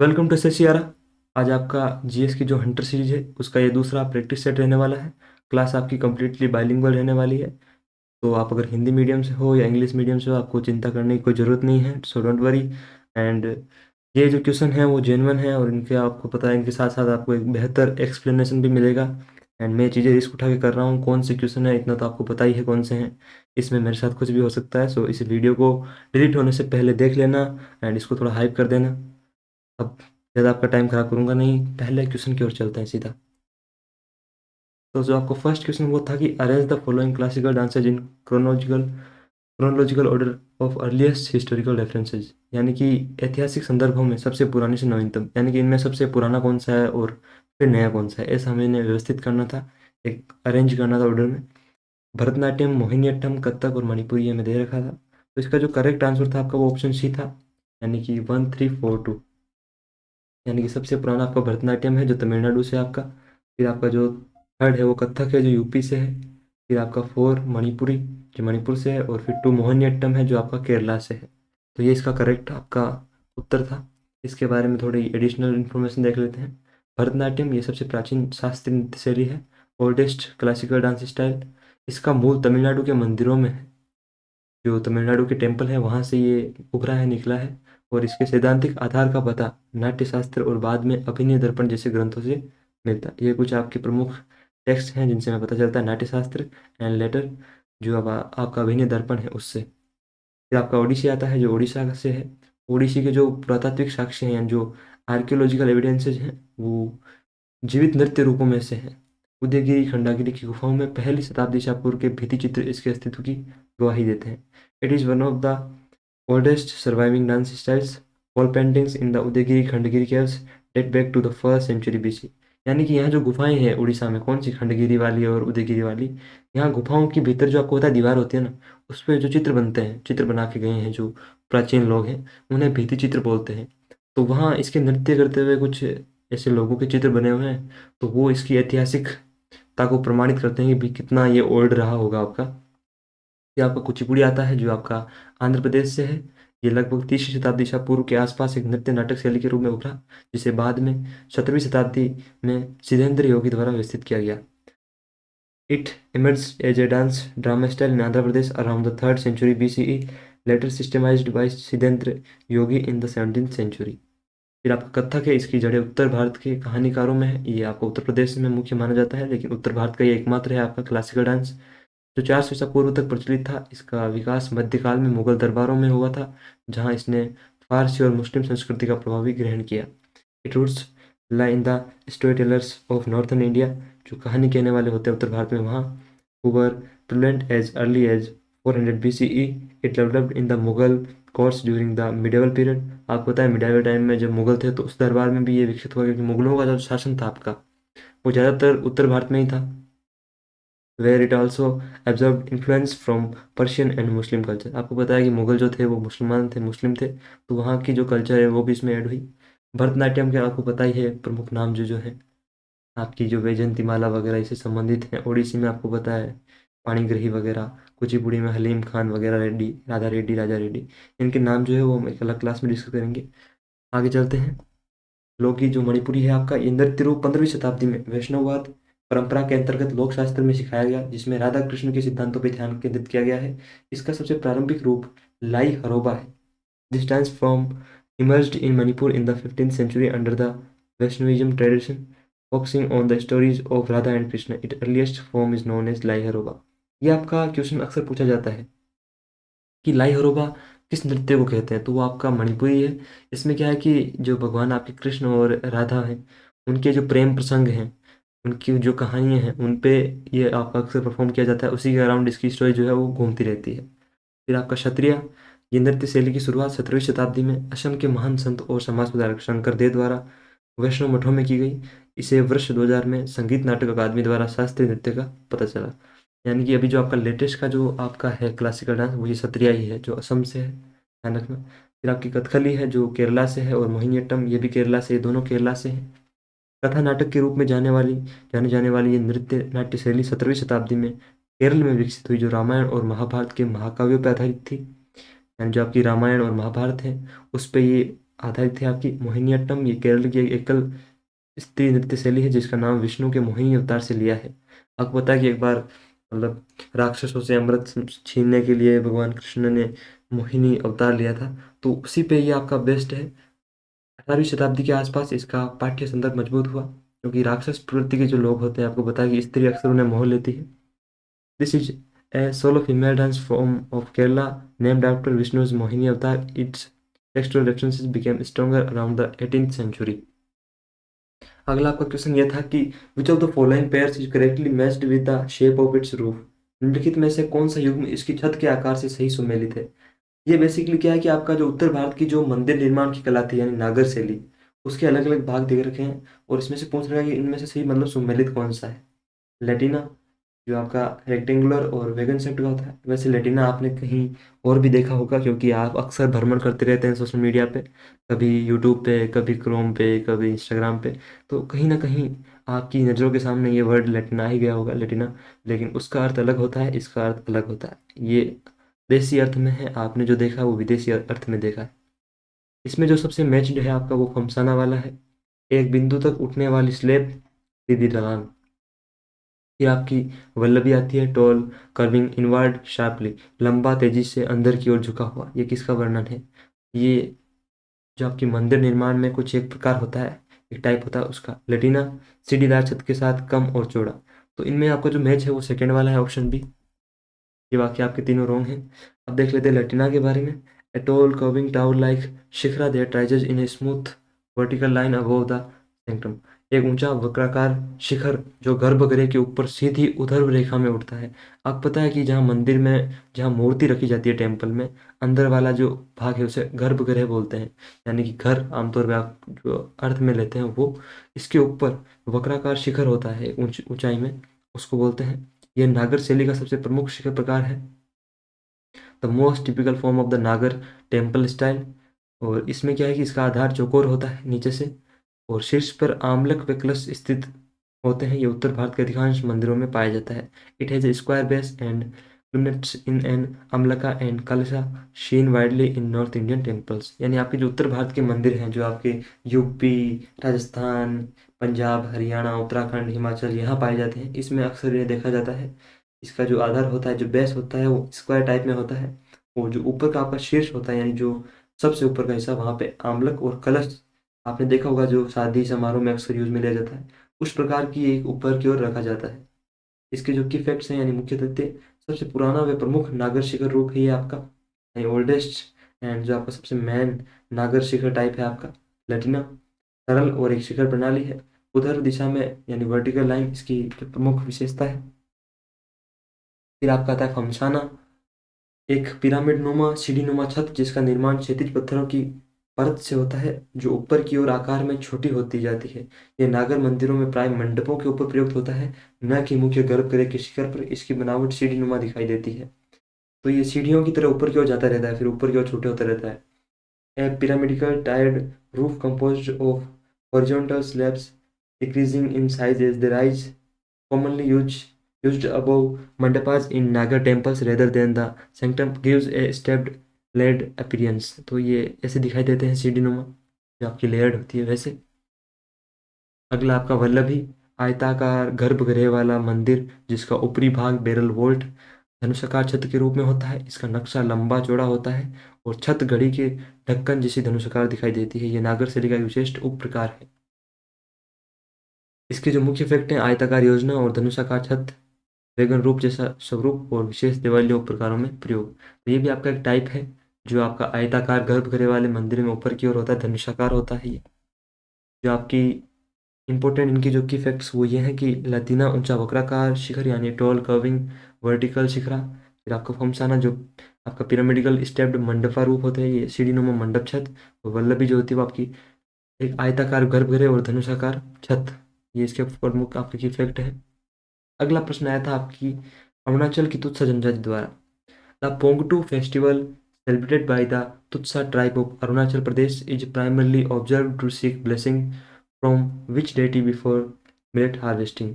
Welcome to SSCR। आज आपका GS की जो हंटर सीरीज है उसका ये दूसरा प्रैक्टिस सेट रहने वाला है। क्लास आपकी कम्प्लीटली बाइलिंगुअल रहने वाली है। तो आप अगर हिंदी मीडियम से हो या इंग्लिश मीडियम से हो, आपको चिंता करने की कोई ज़रूरत नहीं है, सो डोंट वरी। एंड ये जो क्वेश्चन है वो जेन्युइन है और इनके आपको पता है, इनके साथ साथ आपको एक बेहतर एक्सप्लेनेशन भी मिलेगा। एंड मैं चीज़ें रिस्क उठा के कर रहा हूँ। कौन से क्वेश्चन है इतना तो आपको पता ही है कौन से हैं। इसमें मेरे साथ कुछ भी हो सकता है, सो इस वीडियो को डिलीट होने से पहले देख लेना एंड इसको थोड़ा हाइप कर देना। अब ज़्यादा आपका टाइम खराब करूंगा नहीं, पहले क्वेश्चन की ओर चलते हैं सीधा। तो जो आपको फर्स्ट क्वेश्चन वो था कि arrange the following classical dances in chronological chronological order of earliest historical references, यानी कि ऐतिहासिक संदर्भों में सबसे पुरानी से नवीनतम, यानी कि इनमें सबसे पुराना कौन सा है और फिर नया कौन सा है, ऐसा हमें इन्हें व्यवस्थित करना था, एक अरेंज करना था ऑर्डर में। भरतनाट्यम, मोहिनीअट्टम, कथक और मणिपुरी ये में दे रखा था। तो इसका जो करेक्ट आंसर था आपका वो ऑप्शन सी था, यानी कि 1342। यानी कि सबसे पुराना आपका भरतनाट्यम है जो तमिलनाडु से आपका, फिर आपका जो थर्ड है वो कथक है जो यूपी से है, फिर आपका फोर मणिपुरी जो मणिपुर से है, और फिर टू मोहिनीअट्टम है जो आपका केरला से है। तो ये इसका करेक्ट आपका उत्तर था। इसके बारे में थोड़ी एडिशनल इन्फॉर्मेशन देख लेते हैं। भरतनाट्यम ये सबसे प्राचीन शास्त्रीय नृत्य शैली है, ओल्डेस्ट क्लासिकल डांस स्टाइल। इसका मूल तमिलनाडु के मंदिरों में है, जो तमिलनाडु के टेम्पल है वहाँ से ये उभरा है, निकला है। और इसके सैद्धांतिक आधार का पता नाट्यशास्त्र और बाद में अभिनय दर्पण जैसे ग्रंथों से मिलता है। ये कुछ आपके प्रमुख टेक्स्ट हैं जिनसे हमें पता चलता है, नाट्यशास्त्र एंड लेटर जो अब आपका अभिनय दर्पण है उससे। फिर आपका ओडिसी आता है जो उड़ीसा से है। ओडिसी के जो पुरातात्विक साक्ष्य हैं, जो आर्कियोलॉजिकल एविडेंसेज हैं, वो जीवित नृत्य रूपों में से है। उदयगिरी खंडागिरी की गुफाओं में पहली शताब्दी ईसा पूर्व के भित्ति चित्र इसके अस्तित्व की गवाही देते हैं। It is one of the oldest surviving dance styles. Wall paintings in the Udayagiri Khandagiri caves date back to the first century BC। यानी कि यहाँ जो गुफाएं हैं उड़ीसा में, कौन सी, खंडगिरी वाली और उदयगिरी वाली, यहाँ गुफाओं के भीतर जो आपको पता है दीवार होती है ना, उस पर जो चित्र बनते हैं, चित्र बना के गए हैं जो प्राचीन लोग हैं, उन्हें भित्ति चित्र बोलते हैं। तो वहाँ इसके नृत्य करते हुए कुछ ऐसे लोगों के चित्र बने हुए हैं, तो वो इसकी ऐतिहासिकता को प्रमाणित करते हैं कि भी कितना ये ओल्ड रहा होगा आपका। ये आपका कुचिपुड़ी आता है जो आपका आंध्र प्रदेश से है। ये लगभग 30वीं शताब्दी ईसा पूर्व के आसपास एक नृत्य नाटक शैली के रूप में उभरा, जिसे बाद में 17वीं शताब्दी में सिद्धेंद्र योगी द्वारा विकसित किया गया। It emerged as a dance drama style in Andhra Pradesh around the 3rd century BCE, later systemized by Siddhendra Yogi in the 17th century। फिर आपका कथक है, इसकी जड़ें उत्तर भारत के कहानीकारों में है। ये आपको उत्तर प्रदेश में मुख्य माना जाता है, लेकिन उत्तर भारत का ये एकमात्र है आपका क्लासिकल डांस जो 400 ईसा पूर्व तक प्रचलित था। इसका विकास मध्यकाल में मुगल दरबारों में हुआ था, जहाँ इसने फारसी और मुस्लिम संस्कृति का प्रभाव भी ग्रहण किया। It roots lie in the storytellers of northern India, जो कहानी कहने वाले होते हैं उत्तर भारत में वहाँ, who were prevalent as early as 400 BCE। It developed in the Mughal courts during the medieval period। आपको पता है मिडाइवल टाइम में जब मुगल थे तो उस दरबार में भी ये विकसित हुआ, क्योंकि मुगलों का जो शासन था आपका वो ज़्यादातर उत्तर भारत में ही था। Where it also absorb influence from Persian and Muslim culture. आपको पता है कि मुगल जो थे वो मुसलमान थे, मुस्लिम थे, तो वहाँ की जो कल्चर है वो भी इसमें ऐड हुई। भरतनाट्यम के आपको पता ही है प्रमुख नाम जो जो है आपकी, जो वैजयंतीमाला वगैरह इससे संबंधित हैं। ओडिसी में आपको पता है पाणिग्रही वगैरह, कुचिपुड़ी में हलीम खान वगैरह, रेड्डी, राधा रेड्डी, राजा रेड्डी, इनके नाम जो है वो हम एक अलग क्लास में डिस्कस करेंगे। आगे चलते हैं। लोकी जो मणिपुरी है आपका, ये नृत्य रूप 15वीं शताब्दी में वैष्णववाद परंपरा के अंतर्गत लोक शास्त्र में सिखाया गया, जिसमें राधा कृष्ण के सिद्धांतों पर ध्यान केंद्रित किया गया है। इसका सबसे प्रारंभिक रूप लाई हरोबा है। This dance form emerged in Manipur in the 15th century under the Vaishnavism tradition, focusing on the stories of Radha and Krishna। Its earliest form is known as लाई हरोबा। ये आपका क्वेश्चन अक्सर पूछा जाता है कि लाई हरोबा किस नृत्य को कहते हैं, तो वो आपका मणिपुरी है। इसमें क्या है कि जो भगवान आपके कृष्ण और राधा हैं, उनके जो प्रेम प्रसंग हैं, उनकी जो कहानियाँ हैं, उन पे ये आपका अक्सर परफॉर्म किया जाता है। उसी के अराउंड इसकी स्टोरी जो है वो घूमती रहती है। फिर आपका क्षत्रिय, ये नृत्य शैली की शुरुआत 17वीं शताब्दी में असम के महान संत और समाज सुधारक शंकर देव द्वारा वैष्णव मठों में की गई। इसे वर्ष 2000 में संगीत नाटक अकादमी द्वारा शास्त्रीय नृत्य का पता चला। यानी कि अभी जो आपका लेटेस्ट का जो आपका है क्लासिकल डांस, वो ये सत्रिया ही है जो असम से है, ध्यान रखना। फिर आपकी कथकली है जो केरला से है, और मोहिनीअट्टम ये भी केरला से, ये दोनों केरला से है। कथा नाटक के रूप में जाने जाने वाली ये नृत्य नाट्य शैली 17वीं शताब्दी में केरल में विकसित हुई, जो रामायण और महाभारत के महाकाव्यों पर आधारित थी। यानी जो आपकी रामायण और महाभारत है उस पे ये आधारित है आपकी मोहिनीअट्टम। ये केरल की एक एकल स्त्री नृत्य शैली है जिसका नाम विष्णु के मोहिनी अवतार से लिया है। आपको पता है कि एक बार मतलब राक्षसों से अमृत छीनने के लिए भगवान कृष्ण ने मोहिनी अवतार लिया था, तो उसी पे ये आपका बेस्ट है। 18वीं शताब्दी के आसपास इसका पाठ्य संदर्भ मजबूत हुआ, क्योंकि राक्षस प्रवृत्ति के जो लोग होते हैं, आपको पता है कि स्त्री अक्सर उन्हें मोह लेती है। This is a solo female dance form of Kerala named after Vishnu's Mohini avatar. Its textual references became stronger around the 18th century. अगला आपका क्वेश्चन ये था कि which of the following pairs is correctly matched with the shape of its roof. निम्नलिखित में से कौन सा युग्म इसकी छत के आकार से सही सुमेलित है। ये बेसिकली क्या है कि आपका जो उत्तर भारत की जो मंदिर निर्माण की कला थी यानी नागर शैली, उसके अलग अलग भाग दे रखे हैं और इसमें से पूछ रहा है कि इनमें से सही मतलब सुमेलित कौन सा है। लेटिना जो आपका रेक्टेंगुलर और वेगन शेप्ड का होता है। वैसे लेटिना आपने कहीं और भी देखा होगा, क्योंकि आप अक्सर भ्रमण करते रहते हैं सोशल मीडिया पे, कभी यूट्यूब पे, कभी क्रोम पे, कभी इंस्टाग्राम पे, तो कहीं ना कहीं आपकी नज़रों के सामने ये वर्ड लेटिना ही गया होगा, लेटिना। लेकिन उसका अर्थ अलग होता है, इसका अर्थ अलग होता है। ये देसी अर्थ में है, आपने जो देखा वो विदेशी अर्थ में देखा है। इसमें जो सबसे मैच्ड है आपका वो खमसाना वाला है। एक बिंदु तक उठने वाली स्लेब, सीधी ढलान। फिर आपकी वल्लभी आती है, टॉल, कर्विंग इनवर्ड शार्पली, लंबा तेजी से अंदर की ओर झुका हुआ। ये किसका वर्णन है। ये जो आपकी मंदिर निर्माण में कुछ एक प्रकार होता है, एक टाइप होता है उसका। लेटिना सीढ़ीदार छत के साथ कम और चौड़ा। तो इनमें आपका जो मैच है वो सेकंड वाला है, ऑप्शन बी। ये वाक्य आपके तीनों रॉन्ग हैं। अब देख लेते हैं लेटिना के बारे में। A tall curving tower like shikhara that rises in a smooth vertical line above the sanctum. एक ऊंचा वक्राकार शिखर जो गर्भगृह के ऊपर सीधी ऊर्ध्व रेखा में उठता है। आपको पता है कि जहाँ मंदिर में जहाँ मूर्ति रखी जाती है टेम्पल में, अंदर वाला जो भाग है उसे गर्भगृह बोलते हैं, यानी कि घर आमतौर पर आप जो अर्थ में लेते हैं वो। इसके ऊपर वक्राकार शिखर होता है ऊंचाई में, उसको बोलते हैं। यह नागर शैली का सबसे प्रमुख शिखर प्रकार है, the most typical form of the नागर टेम्पल स्टाइल। और इसमें क्या है कि इसका आधार चौकोर होता है नीचे से, और शीर्ष पर आमलक व कलश स्थित होते हैं। ये उत्तर भारत के अधिकांश मंदिरों में पाया जाता है। It has a square base and luminates in an amalaka and kalasha seen widely in north Indian temples. यानी आपके जो उत्तर भारत के मंदिर हैं, जो आपके यूपी, राजस्थान, पंजाब, हरियाणा, उत्तराखंड, हिमाचल यहाँ पाए जाते हैं, इसमें अक्सर ये देखा जाता है। इसका जो आधार होता है, जो बेस होता है, वो स्क्वायर टाइप में होता है। और जो ऊपर का आपका शीर्ष होता है, यानी जो सबसे ऊपर का हिस्सा, वहाँ पे आमलक और कलश आपने देखा होगा, जो शादी समारोह में अक्सर यूज में लिया जाता है, उस प्रकार की एक ऊपर की ओर रखा जाता है। इसके जो की फैक्ट्स हैं यानी मुख्य तथ्य, सबसे पुराना व प्रमुख नागर शिखर रूप है ये आपका, ओल्डेस्ट एंड जो आपका सबसे मेन नागर शिखर टाइप है आपका लेटिना। सरल और एक शिखर प्रणाली है, उधर दिशा में यानी वर्टिकल लाइन इसकी जो प्रमुख विशेषता है। फिर आपका आता है खमसाना, एक पिरामिड नुमा सीढ़ी नुमा छत जिसका निर्माण क्षैतिज पत्थरों की परत से होता है, जो ऊपर की ओर आकार में छोटी होती जाती है। यह नागर मंदिरों में प्राय मंडपों के ऊपर प्रयुक्त होता है, न कि मुख्य गर्भगृह के शिखर पर। इसकी बनावट सीढ़ी नुमा दिखाई देती है, तो ये सीढ़ियों की तरह ऊपर की ओर जाता रहता है, फिर ऊपर की ओर छोटे होता रहता है। ए pyramidal tiered roof composed of horizontal slabs decreasing in size as they rise, commonly used above mandapas in Naga temples rather than the sanctum, gives a stepped layered appearance। तो ये ऐसे दिखाई देते हैं सीढ़ी नुमा, जो आपकी लेयर्ड होती है वैसे। अगला आपका वल्लभी, आयताकार गर्भगृह वाला मंदिर जिसका ऊपरी भाग बैरल वोल्ट धनुषाकार छत के रूप में होता है। इसका नक्शा लंबा चौड़ा होता है और छत घड़ी के ढक्कन जैसी धनुषाकार दिखाई देती है। यह नागर शैली का एक विशिष्ट उप प्रकार है। इसके जो मुख्य फैक्ट हैं, आयताकार योजना और धनुषाकार छत, वैगन रूप जैसा स्वरूप और विशेष देवालीय उप प्रकारों में प्रयोग। तो ये भी आपका एक टाइप है, जो आपका आयताकार गर्भगृह वाले मंदिर में ऊपर की ओर होता है, धनुषाकार होता है ये। जो आपकी इंपॉर्टेंट इनकी जो की फैक्ट्स वो ये हैं कि लतीना ऊंचा वक्राकार शिखर यानी टॉल कर्विंग वर्टिकल शिखरा। फिर आपका फमसाना जो आपका पिरामिडिकल स्टेप्ड मंडपा रूप होता है, ये सीढ़ी नुमा मंडप छत। और वल्लभी जो होती है वो आपकी एक आयताकार गर्भगृह और धनुषाकार छत। ये इसके प्रमुख आपके की फैक्ट है। अगला प्रश्न आया था आपकी अरुणाचल की तुत्सा जनजाति द्वारा। The Pongtu festival celebrated by the Tutsa tribe of Arunachal Pradesh is primarily observed to seek blessing from which deity before millet harvesting।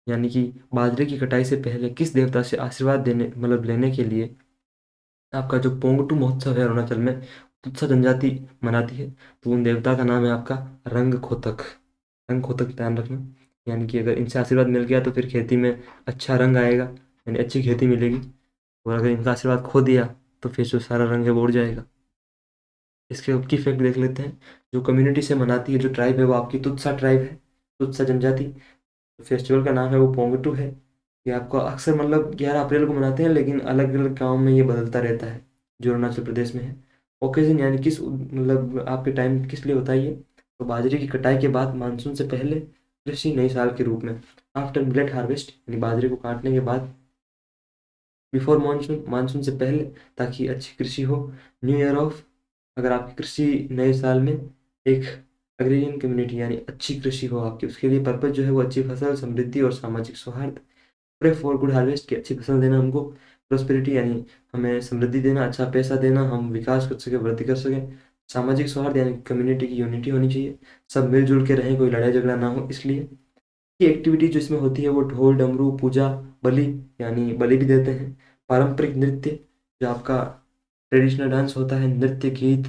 यानी कि बाजरे की कटाई से पहले किस देवता से आशीर्वाद देने मतलब लेने के लिए आपका जो पोंगटू महोत्सव है अरुणाचल में, तुत्सा जनजाति मनाती है। तो उन देवता का नाम है आपका रंग खोतक। रंग खोतक ध्यान रखना, यानी कि अगर इनसे आशीर्वाद मिल गया तो फिर खेती में अच्छा रंग आएगा, यानी अच्छी खेती मिलेगी। और अगर इनका आशीर्वाद खो दिया तो फिर जो सारा रंग है वो उड़ जाएगा। इसके की फैक्ट देख लेते हैं। जो कम्युनिटी से मनाती है, जो ट्राइब है, वो आपकी तुत्सा ट्राइब है, तुत्सा जनजाति। फेस्टिवल का नाम है वो पोंगटू है। ये आपको अक्सर मतलब 11 अप्रैल को मनाते हैं, लेकिन अलग अलग गाँव में ये बदलता रहता है, जो अरुणाचल प्रदेश में है। ओकेजन यानी किस मतलब आपके टाइम किस लिए होता है ये, तो बाजरे की कटाई के बाद मानसून से पहले, कृषि नई साल के रूप में। आफ्टर मिलेट हार्वेस्ट, यानी बाजरे को काटने के बाद। बिफोर मानसून, मानसून से पहले, ताकि अच्छी कृषि हो। न्यू ईयर ऑफ, अगर आपकी कृषि नए साल में एक अग्रेरियन कम्युनिटी यानी अच्छी कृषि हो आपकी, उसके लिए पर्पज जो है वो अच्छी फसल, समृद्धि और सामाजिक सौहार्द। प्रे फॉर गुड हार्वेस्ट, की अच्छी फसल देना हमको। प्रोस्पेरिटी यानी हमें समृद्धि देना, अच्छा पैसा देना, हम विकास कर सकें, वृद्धि कर सकें। सामाजिक सौहार्द यानी कम्युनिटी की यूनिटी होनी चाहिए, सब मिलजुल के रहें, कोई लड़ाई झगड़ा ना हो। इसलिए ये एक्टिविटी जो इसमें होती है वो ढोल डमरू पूजा, बलि, यानी बलि भी देते हैं। पारंपरिक नृत्य, जो आपका ट्रेडिशनल डांस होता है, नृत्य गीत,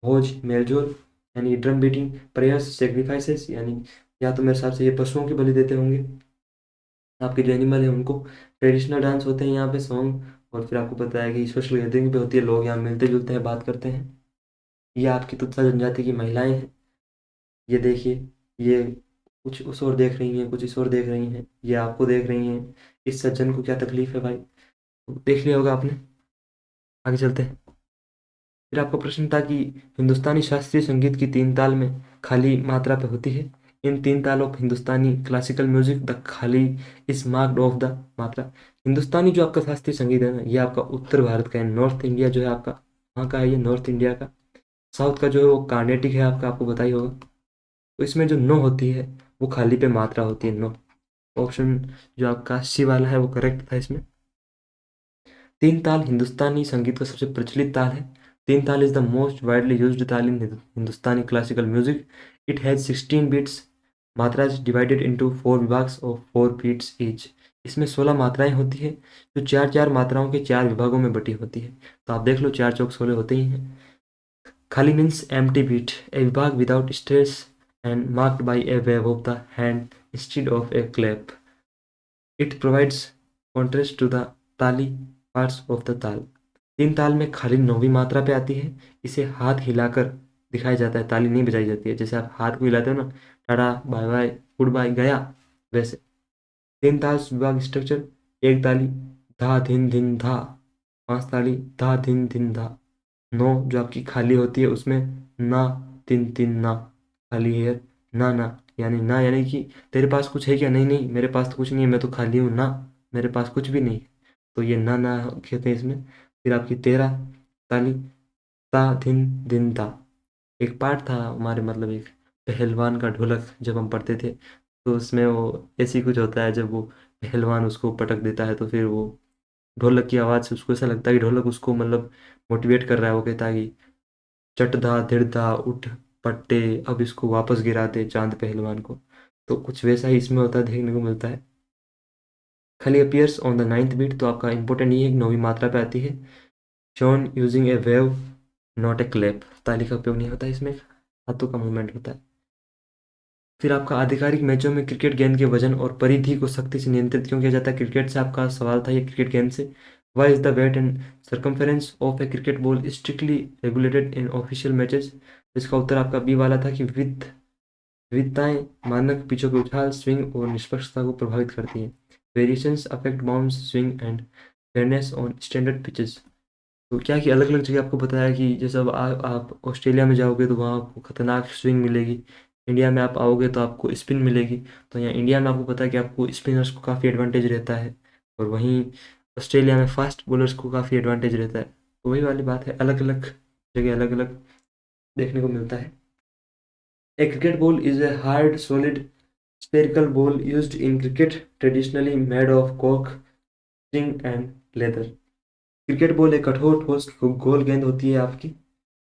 भोज मेलजोल, यानी ड्रम बीटिंग, प्रेयर्स, सेक्रीफाइसेस, यानी या तो मेरे हिसाब से ये पशुओं की बलि देते होंगे, आपके जो एनिमल है उनको। ट्रेडिशनल डांस होते हैं यहाँ पे, सॉन्ग। और फिर आपको पता है कि सोशल गैदरिंग भी होती है, लोग यहाँ मिलते जुलते हैं, बात करते हैं। ये आपकी तुत्सा जनजाति की महिलाएं हैं। ये देखिए, ये कुछ उस ओर देख रही हैं, कुछ इस ओर देख रही हैं, ये आपको देख रही हैं। इस सज्जन को क्या तकलीफ है भाई, देख लिया होगा आपने। आगे चलते हैं। फिर आपका प्रश्न था कि हिंदुस्तानी शास्त्रीय संगीत की तीन ताल में खाली मात्रा पे होती है। इन तीन ताल of Hindustani classical music the खाली इज मार्क्ड ऑफ द मात्रा। हिंदुस्तानी जो आपका शास्त्रीय संगीत है ना, ये आपका उत्तर भारत का है, नॉर्थ इंडिया जो है आपका, वहाँ का है ये, नॉर्थ इंडिया का। साउथ का जो है वो कार्नेटिक है आपका, आपको पता ही होगा। तो इसमें जो नो होती है वो खाली पे मात्रा होती है, नो। ऑप्शन जो आपका सी वाला है वो करेक्ट था इसमें। तीन ताल हिंदुस्तानी संगीत का सबसे प्रचलित ताल है। Teen taal is the most widely used taal in Hindustani classical music. It has 16 beats. Matra divided into 4 विभाग्स ऑफ 4 बीट्स ईच। इसमें 16 मात्राएं होती है, जो चार चार मात्राओं के 4 विभागों में बटी होती है। तो आप देख लो, 4 चौक 16 होते ही हैं। खाली means empty beat, a vibhag without stress and marked by a wave of the hand instead of a clap. It provides contrast to the tali parts of the taal. तीन ताल में खाली 9वीं मात्रा पे आती है। इसे हाथ हिलाकर दिखाया जाता है, ताली नहीं बजाई जाती है। जैसे आप हाथ को हिलाते हो ना, tata bye bye goodbye गया, वैसे। तीन ताल विभाग स्ट्रक्चर: एक ताली धा धिन धिन धा, 5 ताली धा धिन धिन धा। 9 जो आपकी खाली होती है उसमें ना, तीन तीन ना, खाली है ना ना, यानी ना यानी कि तेरे पास कुछ है क्या, नहीं नहीं मेरे पास तो कुछ नहीं है, मैं तो खाली हूँ ना, मेरे पास कुछ भी नहीं है। तो ये ना कहते हैं इसमें। फिर आपकी 13 ताली ता धिन धिन ता। एक पार्ट था हमारे मतलब एक पहलवान का ढोलक, जब हम पढ़ते थे तो उसमें वो ऐसी कुछ होता है, जब वो पहलवान उसको पटक देता है तो फिर वो ढोलक की आवाज़ से उसको ऐसा लगता है कि ढोलक उसको मतलब मोटिवेट कर रहा है। वो कहता है कि चटधा धिड़धा उठ पट्टे, अब इसको वापस गिरा दे चांद पहलवान को। तो कुछ वैसा ही इसमें होता है, देखने को मिलता है। खाली appears on the 9th beat, तो आपका इंपॉर्टेंट ये है कि 9वीं मात्रा पे आती है। Shown using A wave not a clap, ताली का उपयोग नहीं होता इसमें, हाथों का मूवमेंट होता है। फिर आपका आधिकारिक मैचों में क्रिकेट गेंद के वजन और परिधि को सख्ती से नियंत्रित क्यों किया जाता है। क्रिकेट से आपका सवाल था ये, क्रिकेट गेंद से। Why is the weight and circumference of a cricket ball strictly regulated in official matches. इसका उत्तर आपका बी वाला था कि विविधताएं मानक पिचों के उछाल, स्विंग और निष्पक्षता को प्रभावित करती हैं। Variations affect bounce, swing and fairness on standard pitches. तो क्या कि अलग अलग जगह आपको बताया कि जैसे अब आप ऑस्ट्रेलिया में जाओगे तो वहाँ आपको खतरनाक स्विंग मिलेगी। इंडिया में आप आओगे तो आपको स्पिन मिलेगी। तो यहाँ इंडिया में आपको पता है कि आपको स्पिनर्स को काफ़ी एडवांटेज रहता है, और वहीं ऑस्ट्रेलिया में फास्ट बॉलर्स को काफ़ी एडवांटेज रहता है। तो वही वाली बात है, अलग अलग जगह अलग अलग देखने को मिलता है। A cricket ball is a hard solid spherical ball used in cricket, traditionally made of cork, string and leather। Cricket ball एक कठोर ठोस गोल गेंद होती है आपकी,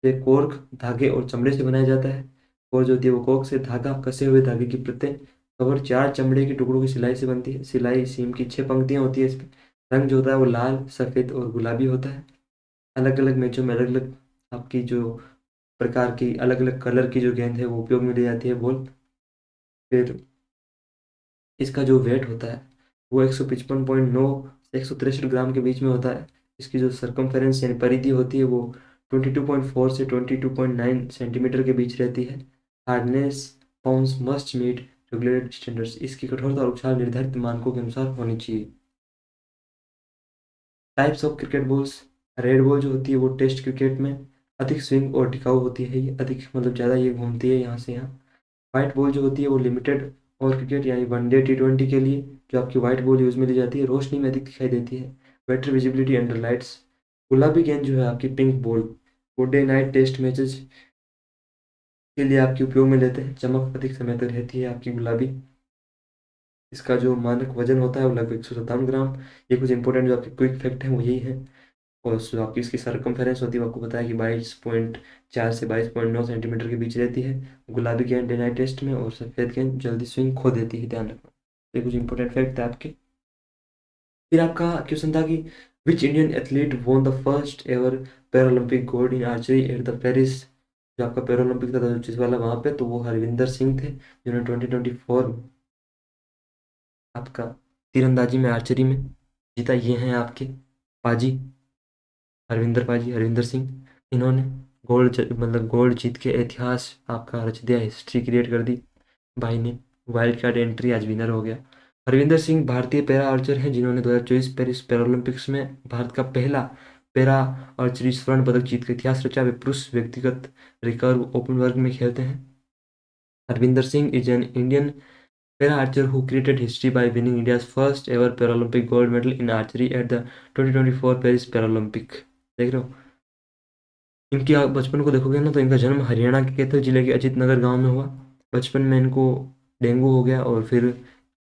ये कोर्क, धागे और चमड़े से बनाया जाता है। और जो होती है वो कोर्क से धागा, कसे हुए धागे की परतें, कवर 4 चमड़े के टुकड़ों की सिलाई से बनती है। सिलाई सीम की 6 पंक्तियां होती है इस पर। रंग जो होता है वो लाल, सफ़ेद और गुलाबी होता है। अलग अलग मैचों में अलग अलग आपकी जो प्रकार की अलग अलग कलर की जो गेंद है वो उपयोग में ली जाती है बॉल। फिर इसका जो वेट होता है वो 155.9 से 163 ग्राम के बीच में होता है। इसकी जो सरकमफेरेंस यानी परिधि होती है वो 22.4 से 22.9 सेंटीमीटर के बीच रहती है। Hardness pounds must meet regulated standards, इसकी कठोरता और उछाल निर्धारित मानकों के अनुसार होनी चाहिए। Types of cricket balls, red ball जो होती है वो टेस्ट क्रिकेट में अधिक स्विंग और टिकाऊ होती है, ये अधिक मतलब ज़्यादा ये घूमती है यहाँ से यहाँ। वाइट बॉल जो होती है वो लिमिटेड और क्रिकेट यानी वनडे T20 के लिए जो आपकी वाइट बॉल यूज में ली जाती है, रोशनी में अधिक दिखाई देती है, बेटर विजिबिलिटी अंडर लाइट्स। गुलाबी गेंद जो है आपकी पिंक बॉल, वो डे नाइट टेस्ट मैचेस के लिए आपके उपयोग में लेते हैं, चमक अधिक समय तक रहती है आपकी गुलाबी। इसका जो मानक वजन होता है वो लगभग 157 ग्राम। ये कुछ इंपॉर्टेंट जो आपके क्विक फैक्ट हैं वो यही है। और जो आपकी इसकी सरकमफेरेंस होती है वो आपको पता है कि 22.4 से 22.9 सेंटीमीटर के बीच रहती है। गुलाबी गेंद डे नाइट टेस्ट में और सफ़ेद गेंद जल्दी स्विंग खो देती है, ध्यान रखना। ये कुछ इंपॉर्टेंट फैक्ट है आपके। फिर आपका क्वेश्चन था कि which Indian athlete won the first ever Paralympic gold in archery at the Paris. जो आपका पैरालंपिक था 2025 वाला वहाँ पे, तो वो हरविंदर सिंह थे जिन्होंने 2024 में आपका तीरंदाजी में आर्चरी में जीता। ये हैं आपके पाजी, हरविंदर सिंह। इन्होंने मतलब गोल्ड जीत के इतिहास आपका रच दिया, हिस्ट्री क्रिएट कर दी भाई ने। वाइल्ड कार्ड एंट्री आज विनर हो गया। हरविंदर सिंह भारतीय पैरा आर्चर हैं जिन्होंने 2024 पेरिस पैरालंपिक्स में भारत का पहला पैरा आर्चरी स्वर्ण पदक जीत कर इतिहास रचा। वे पुरुष व्यक्तिगत रिकर्व ओपन वर्ग में खेलते हैं। Harvinder Singh is an Indian para Archer who created history by winning India's first ever Paralympic gold medal in archery at the 2024 Paris Paralympic. देख रहे हो, इनकी आप बचपन को देखोगे ना तो इनका जन्म हरियाणा के कैथल जिले के अजीत नगर गाँव में हुआ। बचपन में इनको डेंगू हो गया और फिर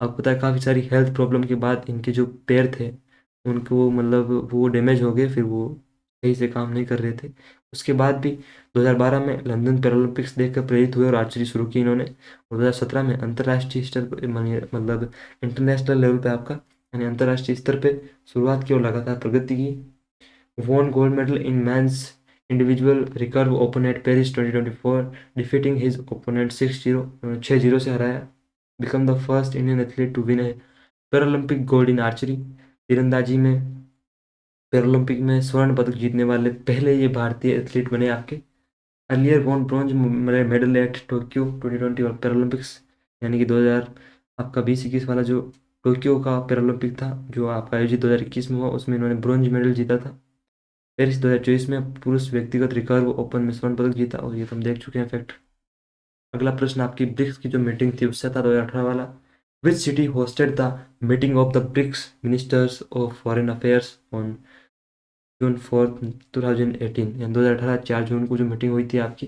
आपको पता है काफ़ी सारी हेल्थ प्रॉब्लम के बाद इनके जो पैर थे उनको मतलब वो डैमेज हो गए, फिर वो सही से काम नहीं कर रहे थे। उसके बाद भी 2012 में लंदन पैरालंपिक्स देखकर प्रेरित हुए और आर्चरी शुरू की इन्होंने। और 2017 में अंतर्राष्ट्रीय स्तर पर मतलब इंटरनेशनल लेवल पे आपका यानी अंतर्राष्ट्रीय स्तर पे शुरुआत की और लगातार प्रगति की। won gold medal in men's individual recurve open at Paris 2024, defeating his opponent 6-0 6-0 से हराया। become the first Indian athlete to win a Paralympic gold in archery, तीरंदाजी में पैरालंपिक में स्वर्ण पदक जीतने वाले पहले ये भारतीय एथलीट बने आपके। Earlier won bronze medal at Tokyo 2020 और पैरालंपिक्स यानी कि 2000 आपका 2021 वाला जो टोक्यो का पैरालंपिक था जो आपका आयोजित 2021 में हुआ, उसमें इन्होंने ब्रॉन्ज मेडल जीता था। पेरिस 2024 में पुरुष व्यक्तिगत रिकर्व ओपन में स्वर्ण पदक जीता और ये तो हम देख चुके हैं फैक्ट। अगला प्रश्न आपकी ब्रिक्स की जो मीटिंग थी उससे था 2018 वाला। Which city hosted the meeting of the BRICS ministers of foreign affairs on June 4, 2018 यानी 2018 4 जून को जो मीटिंग हुई थी आपकी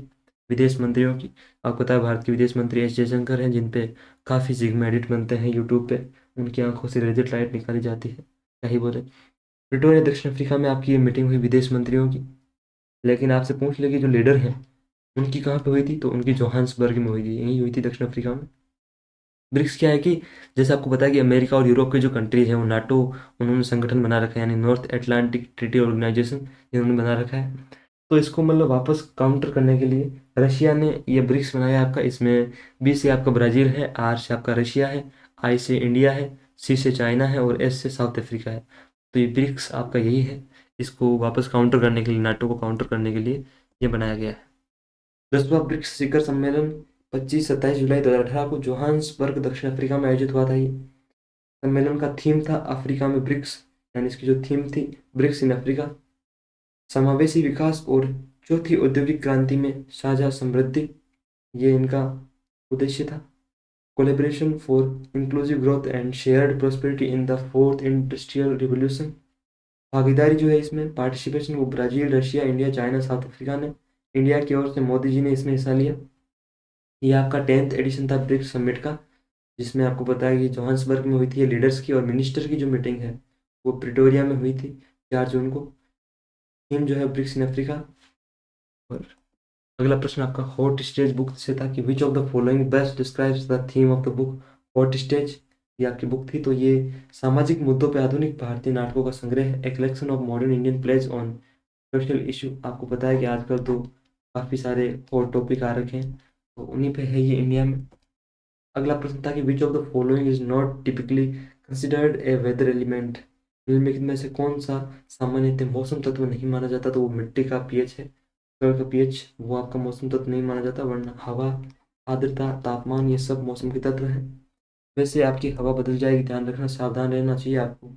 विदेश मंत्रियों की। आपको पता है भारत के विदेश मंत्री एस जयशंकर हैं जिन पे काफ़ी सिग्मा एडिट बनते हैं यूट्यूब पे, उनकी आंखों से रेजेड लाइट निकाली जाती है, क्या ही बोले। प्रिटोरिया दक्षिण अफ्रीका में आपकी ये मीटिंग हुई विदेश मंत्रियों की। लेकिन आपसे पूछ ले कि जो लीडर हैं उनकी कहाँ पे हुई थी, तो उनकी जोहान्सबर्ग में हुई थी, यही हुई थी दक्षिण अफ्रीका में। ब्रिक्स क्या है कि जैसे आपको पता है कि अमेरिका और यूरोप के जो कंट्रीज हैं वो नाटो उन्होंने संगठन बना रखा है यानी नॉर्थ एटलांटिक ट्रीटी ऑर्गेनाइजेशन इन्होंने बना रखा है। तो इसको मतलब वापस काउंटर करने के लिए रशिया ने ये ब्रिक्स बनाया आपका। इसमें बी से आपका ब्राज़ील है, आर से आपका रशिया है, आई से इंडिया है, सी से चाइना है और एस से साउथ अफ्रीका है। तो ये ब्रिक्स आपका यही है, इसको वापस काउंटर करने के लिए, नाटो को काउंटर करने के लिए ये बनाया गया है। 10वां ब्रिक्स शिखर सम्मेलन 25-27 जुलाई 2018 को जोहान्सबर्ग दक्षिण अफ्रीका में आयोजित हुआ था। ये सम्मेलन का थीम था अफ्रीका में ब्रिक्स, यानी इसकी जो थीम थी ब्रिक्स इन अफ्रीका, समावेशी विकास और चौथी औद्योगिक क्रांति में साझा समृद्धि, ये इनका उद्देश्य था। Collaboration for inclusive growth and shared prosperity in the fourth industrial revolution, भागीदारी जो है इसमें पार्टिसिपेशन वो Brazil, Russia, India, China, south Africa ने। इंडिया की ओर से मोदी जी ने इसमें हिस्सा लिया। ये आपका 10th एडिशन था ब्रिक्स समिट का, जिसमें आपको पता है कि जोहान्सबर्ग में हुई थी ये लीडर्स की, और मिनिस्टर की जो मीटिंग है वो प्रिटोरिया में हुई थी 4 जून को। थीम जो है ब्रिक्स इन अफ्रीका। और अगला प्रश्न आपका हॉट स्टेज बुक से था कि which of the following best describes the theme of the book. Hot stage ये आपकी बुक थी, तो ये सामाजिक मुद्दों पर आधुनिक भारतीय नाटकों का संग्रह है, a collection of modern Indian plays on social issue आपको पता है कि आजकल तो काफ़ी सारे हॉट टॉपिक आ रखे हैं, तो उन्हीं पे है ये इंडिया में। अगला प्रश्न था कि which of the following is not typically considered a weather element. निम्नलिखित में से कौन सा सामान्यतः मौसम तत्व नहीं माना जाता? तो वो मिट्टी का पीएच है, सोil का पीएच, वो आपका मौसम तत्व नहीं माना जाता, वरना हवा, आर्द्रता, तापमान, ये सब मौसम के तत्व हैं। वैसे आपकी हवा बदल जाएगी, ध्यान रखना, सावधान रहना चाहिए आपको।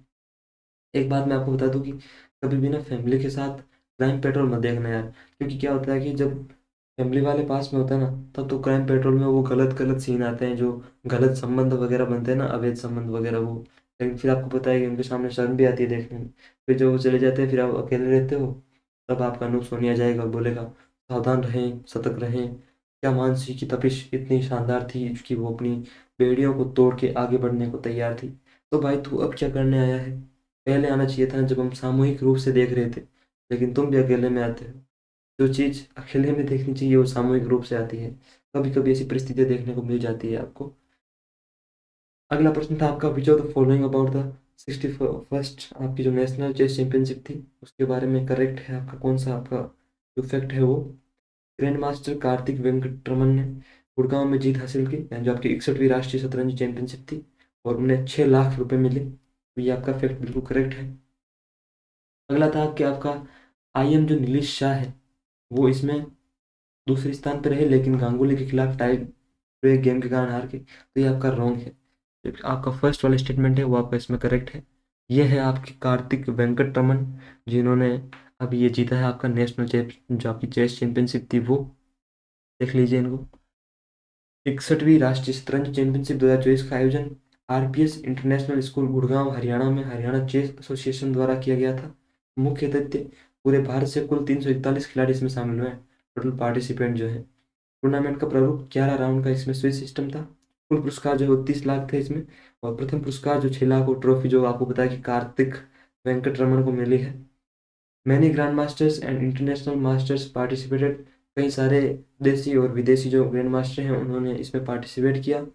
एक बात मैं आपको बता दूं कि कभी भी ना फैमिली के साथ क्राइम पेट्रोल मत देखना यार, क्योंकि क्या होता है कि जब फैमिली वाले पास में होता है ना, तब तो क्राइम पेट्रोल में वो गलत गलत सीन आते हैं, जो गलत संबंध वगैरह बनते हैं ना, अवैध संबंध वगैरह वो। लेकिन फिर आपको पता है कि उनके सामने शर्म भी आती है देखने में। फिर जब वो चले जाते हैं, फिर आप अकेले रहते हो, तब आपका अनूप सोनिया जाएगा और बोलेगा सावधान रहें, सतर्क रहें। क्या मानसी की तपिश इतनी शानदार थी कि वो अपनी बेड़ियों को तोड़ के आगे बढ़ने को तैयार थी। तो भाई तू अब क्या करने आया है? पहले आना चाहिए था जब हम सामूहिक रूप से देख रहे थे, लेकिन तुम भी अकेले में आते हो। जो चीज़ अकेले में देखनी चाहिए वो सामूहिक रूप से आती है। कभी कभी ऐसी परिस्थितियाँ देखने को मिल जाती है आपको। अगला प्रश्न था आपका, विच of the following about the 61st, आपकी जो नेशनल चेस चैंपियनशिप थी उसके बारे में करेक्ट है? आपका कौन सा आपका जो फैक्ट है वो? ग्रैंड मास्टर कार्तिक वेंकटरमन ने गुड़गांव में जीत हासिल की, यानी जो आपकी 61वीं राष्ट्रीय शतरंज चैंपियनशिप थी, और उन्हें 6 लाख रुपए मिले। तो ये आपका फैक्ट बिल्कुल करेक्ट है। अगला था कि आपका आईएम जो नीलीश शाह है, वो इसमें दूसरे स्थान पर रहे, लेकिन गांगुली के खिलाफ टाई ब्रेक गेम के कारण हार गए। तो ये आपका रॉन्ग है। जो आपका फर्स्ट वाला स्टेटमेंट है वो आपका इसमें करेक्ट है। ये है आपके कार्तिक वेंकट रमन, जिन्होंने अभी ये जीता है आपका नेशनल चेस, जो आपकी चेस चैंपियनशिप थी वो। देख लीजिए इनको। 61वीं राष्ट्रीय शतरंज चैंपियनशिप 2024 का आयोजन RPS international school Gurgaon Haryana में हरियाणा चेस एसोसिएशन द्वारा किया गया था। मुख्य तथ्य, पूरे भारत से कुल 341 खिलाड़ी इसमें शामिल हुए हैं। टोटल पार्टिसिपेंट जो है, टूर्नामेंट का प्रारूप 11 राउंड का इसमें स्विच सिस्टम था। कुल पुरस्कार जो है वो 30 लाख थे इसमें। और प्रथम पुरस्कार जो 6 लाख और ट्रॉफी जो आपको बताया कि कार्तिक वेंकट रमन को मिली है। Many grand masters and international masters participated, कई सारे देसी और विदेशी जो ग्रैंड मास्टर हैं उन्होंने इसमें पार्टिसिपेट किया।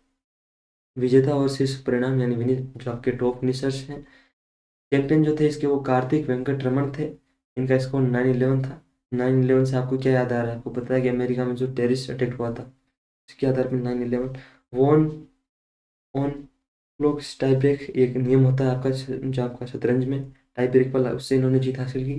विजेता और शीर्ष परिणाम यानी विनी जो आपके टॉप फिनिशर्स हैं, चैंपियन जो थे इसके वो कार्तिक वेंकट रमन थे। इनका स्कोर 9-11 था। 9-11 से आपको क्या याद आ रहा है? आपको पता है कि अमेरिका में जो टेररिस्ट अटैक हुआ था, इसके आधार पर 9/11 won on clock tie break एक नियम होता है आपका, जो आपका शतरंज में टाई ब्रेक वाला, उससे इन्होंने जीत हासिल की।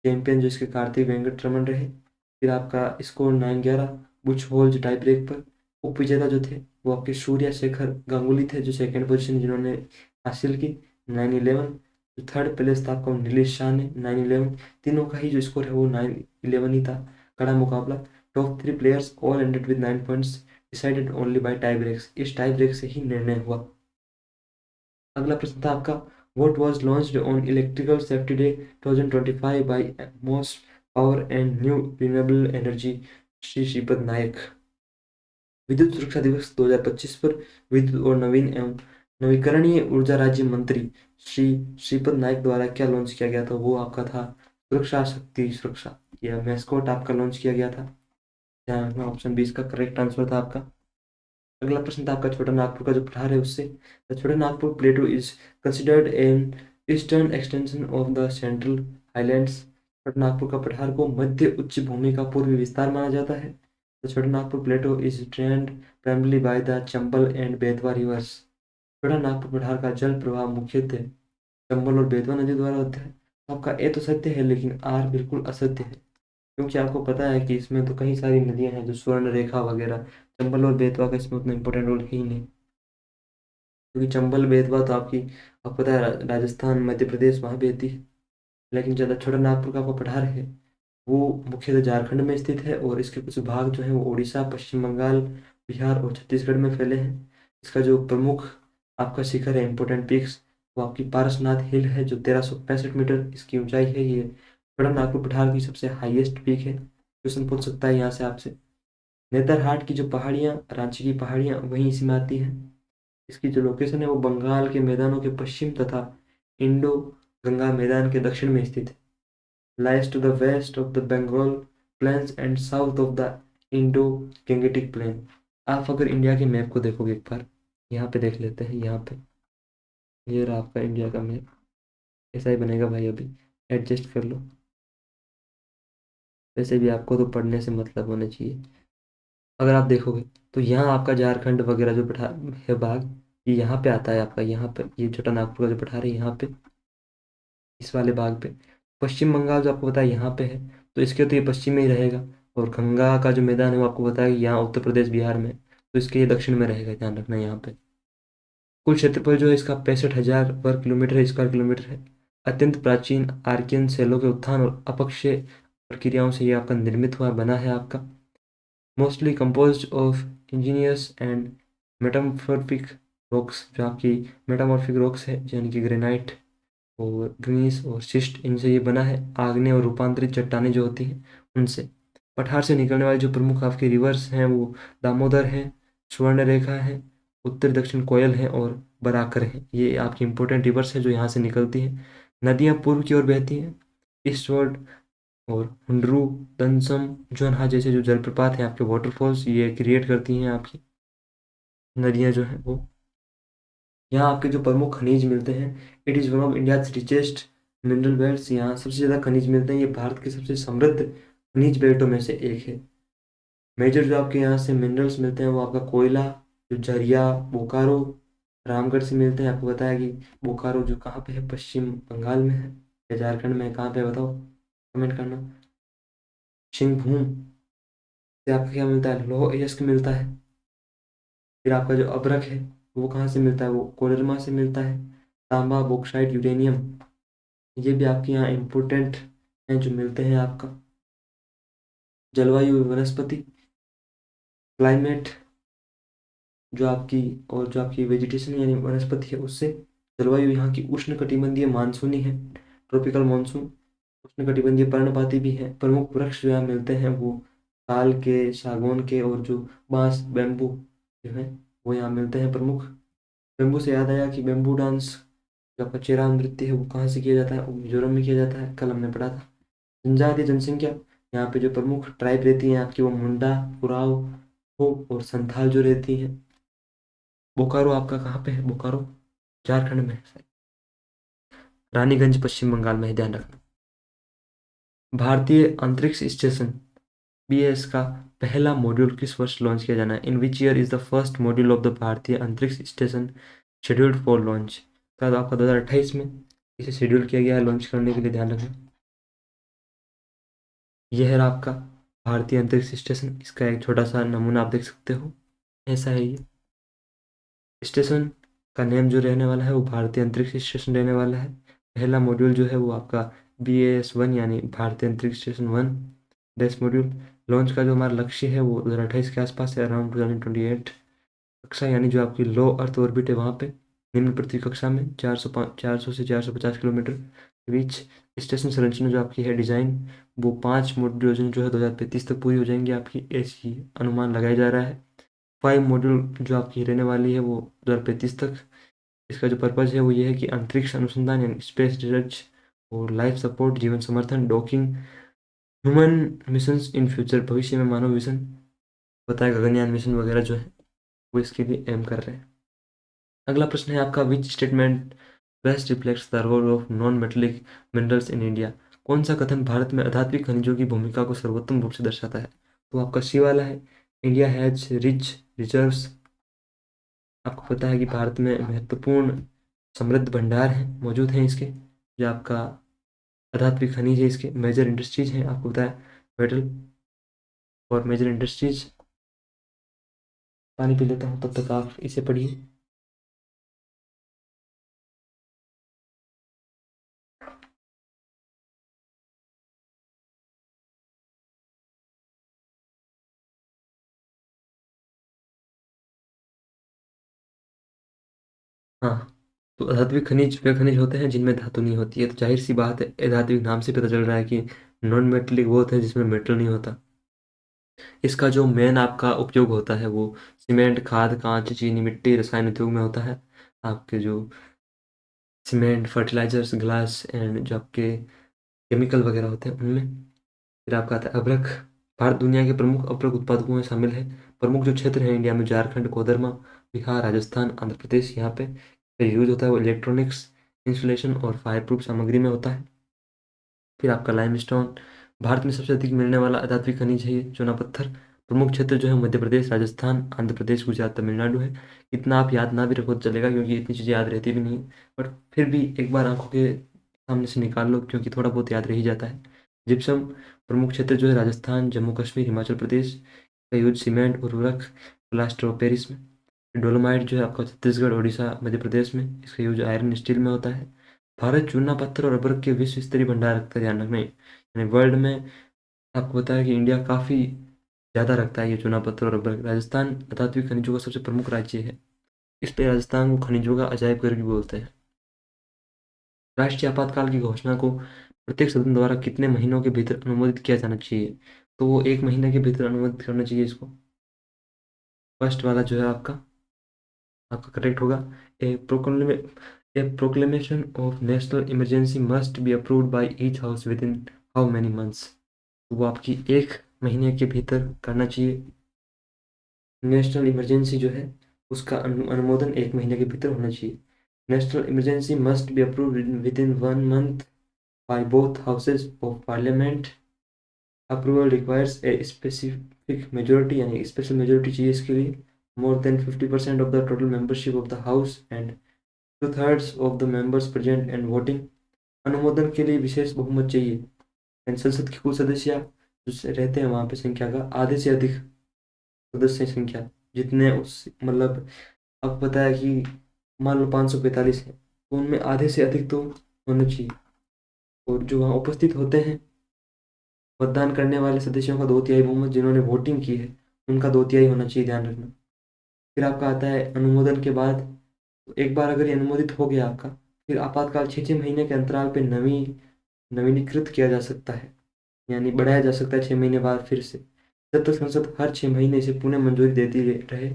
चैंपियन जो इसके कार्तिक वेंकट रमन रहे। फिर आपका स्कोर 9-11 बुच होल जो टाई ब्रेक पर। उप विजेता जो थे वो आपके सूर्या शेखर गांगुली थे, जो सेकंड पोजीशन जिन्होंने हासिल की 9/11। जो थर्ड प्लेस था आपका नीलेश शाह ने 9/11। तीनों का ही जो स्कोर है वो 9/11 ही था। कड़ा मुकाबला। Top 3 players all ended with 9 points, decided only by tie breaks, इस टाई ब्रेक से ही निर्णय हुआ। अगला प्रश्न था आपका, what was launched on electrical safety day 2025 by most power and new renewable energy Shri Shripad Naik. विद्युत सुरक्षा दिवस 2025 पर विद्युत और नवीन एवं नवीकरणीय ऊर्जा राज्य मंत्री श्री श्रीपद नायक द्वारा क्या लॉन्च किया गया था? वो आपका था सुरक्षा शक्ति सुरक्षा, या मैस्कॉट आपका लॉन्च किया गया था। ध्यान रखना, ऑप्शन 20 का करेक्ट आंसर था आपका। अगला प्रश्न था आपका छोटा नागपुर का जो पठार है उससे। The Chota Nagpur plateau is considered an eastern extension of the central highlands. Chota Nagpur का पठार को मध्य उच्च भूमि का पूर्वी विस्तार माना जाता है। The Chota Nagpur plateau is drained primarily by the Chambal and Betwa rivers. Chota Nagpur पठार का जल प्रवाह मुख्यतः चंबल और बेतवा नदी द्वारा होता है। आपका ए तो सत्य है, लेकिन आर बिल्कुल असत्य है, क्योंकि आपको पता है कि इसमें तो कई सारी नदियां हैं, जो स्वर्ण रेखा वगैरह। चंबल और बेतवा का इसमें उतना इंपॉर्टेंट रोल है ही नहीं, क्योंकि चंबल बेतवा तो आपकी, आपको पता है राजस्थान मध्य प्रदेश वहाँ बहती है। लेकिन ज़्यादा छोटा नागपुर का आपका पठार है वो मुख्यतः झारखंड में स्थित है, और इसके कुछ भाग जो हैं वो उड़ीसा, पश्चिम बंगाल, बिहार और छत्तीसगढ़ में फैले हैं। इसका जो प्रमुख आपका शिखर है, इंपॉर्टेंट पीक्स, वो आपकी पारसनाथ हिल है, जो 1365 मीटर इसकी ऊंचाई है। ये छोटा नागपुर पठार की सबसे हाईएस्ट पीक है। क्वेश्चन पूछ सकता है यहाँ से आपसे। नेतरहाट की जो पहाड़ियाँ, रांची की पहाड़ियाँ वहीं इसी में आती हैं। इसकी जो लोकेशन है वो बंगाल के मैदानों के पश्चिम तथा इंडो गंगा मैदान के दक्षिण में स्थित है। Lies to the west of the Bengal plains and south of the Indo Gangetic plain. आप अगर इंडिया के मैप को देखोगे एक बार, यहाँ पे देख लेते हैं, यहाँ पे ये रहा आपका इंडिया का मैप। ऐसा ही बनेगा भाई, अभी एडजस्ट कर लो। वैसे भी आपको तो पढ़ने से मतलब होना चाहिए। अगर आप देखोगे तो यहाँ आपका झारखंड वगैरह जो पठार है भाग, ये यहाँ पे आता है आपका, यहाँ पे ये छोटा नागपुर का जो पठार है यहाँ पे, इस वाले भाग पे। पश्चिम बंगाल जो आपको पता है यहाँ पे है, तो इसके तो ये पश्चिम में ही रहेगा। और गंगा का जो मैदान है वो आपको पता है कि यहाँ उत्तर प्रदेश बिहार में है, तो इसके ये दक्षिण में रहेगा, ध्यान रखना यहाँ पे। कुल क्षेत्रफल जो है इसका 65,000 वर्ग किलोमीटर स्क्वायर किलोमीटर है। अत्यंत प्राचीन आर्कियन सेलों के उत्थान और अपक्षय प्रक्रियाओं से ये आपका निर्मित हुआ बना है आपका। Mostly composed of Angénieux and metamorphic rocks, जो आपकी मेटामॉर्फिक रॉक्स है, यानी कि ग्रेनाइट और ग्नीस और शिस्ट, इनसे ये बना है। आग्नेय और रूपांतरित चट्टानें जो होती हैं उनसे। पठार से निकलने वाले जो प्रमुख आपके रिवर्स हैं वो दामोदर हैं, स्वर्णरेखा है, उत्तर दक्षिण कोयल है और बराकर है। ये आपकी इंपॉर्टेंट रिवर्स है जो यहाँ से निकलती हैं। नदियाँ पूर्व की ओर बहती हैं, ईस्टवर्ड, और हुंडरू, तंसम, जोन्हा जैसे जो जलप्रपात हैं आपके वाटरफॉल्स ये क्रिएट करती हैं आपकी नदियाँ जो हैं वो। यहाँ आपके जो प्रमुख खनिज मिलते हैं, it is one of India's richest mineral belts. यहाँ सबसे ज़्यादा खनिज मिलते हैं, ये भारत के सबसे समृद्ध खनिज बेल्टों में से एक है। मेजर जो आपके यहाँ से मिनरल्स मिलते हैं वो आपका कोयला, जो झरिया, बोकारो, रामगढ़ से मिलते हैं। आपको बताया कि बोकारो जो कहाँ पे है, पश्चिम बंगाल में है या झारखंड में है, कहाँ पे है बताओ, कमेंट करना। सिंहभूम से आपको क्या मिलता है, लौह अयस्क मिलता है। फिर आपका जो अभ्रक है वो कहाँ से मिलता है, वो कोडरमा से मिलता है। तांबा, बॉक्साइट, यूरेनियम, ये भी आपके यहाँ इम्पोर्टेंट हैं जो मिलते हैं आपका। जलवायु, वनस्पति, क्लाइमेट, जो आपकी और जो आपकी वेजिटेशन यानी वनस्पति है उससे। जलवायु यहाँ की उष्णकटिबंधीय मानसूनी है, ट्रॉपिकल मानसून। उष्णकटिबंधीय पर्णपाती भी है। प्रमुख वृक्ष जो यहाँ मिलते हैं वो साल के, सागौन के और जो बांस, बेम्बू जो है वो यहाँ मिलते हैं प्रमुख। बेम्बू से याद आया कि बेम्बू डांस जो आपका चेरा नृत्य है वो कहाँ से किया जाता है, वो मिजोरम में किया जाता है, कल हमने पढ़ा था। जनजातीय जनसंख्या, यहाँ पे जो प्रमुख ट्राइब रहती हैं आपकी वो मुंडा, उराव, हो और संथाल जो रहती हैं। बोकारो आपका कहाँ पे है, बोकारो झारखंड में है। रानीगंज पश्चिम बंगाल में है, ध्यान रखना। भारतीय अंतरिक्ष स्टेशन बीएस का पहला मॉड्यूल किस वर्ष लॉन्च किया जाना है, in which year is the first module of the Bharatiya Antariksh station scheduled for launch. तो आपका 2028 में इसे शेड्यूल किया गया है लॉन्च करने के लिए, ध्यान रखना। यह है आपका भारतीय अंतरिक्ष स्टेशन, इसका एक छोटा सा नमूना आप देख सकते हो, ऐसा है ये स्टेशन। का नेम जो रहने वाला है वो भारतीय अंतरिक्ष स्टेशन रहने वाला है। पहला मॉड्यूल जो है वो आपका BAS-1 यानी भारतीय अंतरिक्ष स्टेशन 1 देश मॉड्यूल। लॉन्च का जो हमारा लक्ष्य है वो 2028 के आसपास है, अराउंड 2028। कक्षा यानी जो आपकी लो अर्थ ऑर्बिट है वहाँ पे, निम्न पृथ्वी कक्षा में 400 से 450 किलोमीटर के बीच। स्टेशन संरचना जो आपकी है डिजाइन, वो 5 मॉड्यूल जो है 2035 तक पूरी हो जाएंगी आपकी, ऐसी अनुमान लगाया जा रहा है। 5 मॉड्यूल जो आपकी रहने वाली है वो 2035 तक। इसका जो पर्पज़ है वो ये है कि अंतरिक्ष अनुसंधान यानी स्पेस रिसर्च और लाइफ सपोर्ट, जीवन समर्थन, docking, human missions in future, भविष्य में मानव मिशन बताया, गगनयान मिशन वगैरह जो है वो इसके लिए एम कर रहे हैं। अगला प्रश्न है आपका, which statement best reflects the role of non metallic minerals in India. कौन सा कथन भारत में अधात्विक खनिजों की भूमिका को सर्वोत्तम रूप से दर्शाता है। तो आपका सी वाला है, इंडिया हैज रिच रिजर्व्स। आपको पता है कि भारत में महत्वपूर्ण समृद्ध भंडार हैं मौजूद हैं इसके। जो आपका अधात्विक खनिज है इसके, मेजर इंडस्ट्रीज हैं, आपको पता है मेटल और मेजर इंडस्ट्रीज। पानी पी लेता हूँ तब तक आप इसे पढ़िए। हाँ, तो अधात्विक खनिज वे खनिज होते हैं जिनमें धातु नहीं होती है, तो जाहिर सी बात है अधात्विक नाम से पता चल रहा है कि नॉन मेटेलिक वो होते हैं जिसमें मेटल नहीं होता। इसका जो मेन आपका उपयोग होता है वो सीमेंट, खाद, कांच, चीनी, मिट्टी, रसायन उद्योग में होता है। आपके जो सीमेंट, फर्टिलाइजर्स, ग्लास एंड जो आपके केमिकल वगैरह होते हैं उनमें। फिर आपका आता है अभ्रक। भारत दुनिया के प्रमुख अभ्रक उत्पादकों में शामिल है। प्रमुख जो क्षेत्र हैं इंडिया में, झारखंड, कोदरमा, बिहार, राजस्थान, आंध्र प्रदेश, यहाँ पे यूज होता है वो इलेक्ट्रॉनिक्स, इंसुलेशन और फायर प्रूफ सामग्री में होता है। फिर आपका लाइमस्टोन भारत में सबसे अधिक मिलने वाला अधात्विक खनिज है ये चूना पत्थर। प्रमुख क्षेत्र जो है मध्य प्रदेश, राजस्थान, आंध्र प्रदेश, गुजरात, तमिलनाडु है। इतना आप याद ना भी रखो तो चलेगा, क्योंकि इतनी चीज़ें याद रहती भी नहीं, बट फिर भी एक बार आंखों के सामने से निकाल लो, क्योंकि थोड़ा बहुत याद रह ही जाता है। जिप्सम प्रमुख क्षेत्र जो है राजस्थान, जम्मू कश्मीर, हिमाचल प्रदेश का यूज सीमेंट, उर्वरक, प्लास्टर ऑफ पेरिस में। डोलोमाइट जो है आपका छत्तीसगढ़, उड़ीसा, मध्य प्रदेश में, इसका यूज आयरन स्टील में होता है। भारत चूना पत्थर और रबर के विश्व स्तरीय भंडार रखता है, ध्यान रखना, यानी वर्ल्ड में आपको पता है कि इंडिया काफ़ी ज़्यादा रखता है ये चूना पत्थर और रबर। राजस्थान धात्विक खनिजों का सबसे प्रमुख राज्य है, इसलिए राजस्थान को खनिजों का अजायब घर भी बोलते हैं। राष्ट्रीय आपातकाल की घोषणा को प्रत्येक सदन द्वारा कितने महीनों के भीतर अनुमोदित किया जाना चाहिए? तो वो 1 महीने के भीतर अनुमोदित करना चाहिए इसको। फर्स्ट वाला जो है आपका आपका करेक्ट होगा। A proclaim a proclamation of national emergency must be approved by each house within how many months? वो आपकी 1 महीने के भीतर करना चाहिए। नेशनल इमरजेंसी जो है उसका अनुमोदन 1 महीने के भीतर होना चाहिए। National emergency must be approved with in 1 month by both houses of parliament. Approval requires a specific majority, यानी स्पेशल मेजोरिटी चाहिए इसके लिए। More than 50% of the total membership of the house and 2/3 of the members present and voting. अनुमोदन के लिए विशेष बहुमत चाहिए, यानी संसद के कुल सदस्य जो रहते हैं वहाँ पे संख्या का आधे से अधिक सदस्य संख्या, जितने उस मतलब आपको पता है कि मान लो 545 है, तो उनमें आधे से अधिक तो होना चाहिए। और जो वहाँ उपस्थित होते हैं मतदान करने वाले सदस्यों का 2/3 बहुमत, जिन्होंने वोटिंग की है उनका 2/3 होना चाहिए, ध्यान रखना। फिर आपका आता है अनुमोदन के बाद, तो एक बार अगर ये अनुमोदित हो गया आपका, फिर आपातकाल 6 महीने के अंतराल पे नवीनीकृत किया जा सकता है, यानी बढ़ाया जा सकता है 6 महीने बाद फिर से, जब तक संसद हर 6 महीने इसे पुनः मंजूरी देती रहे।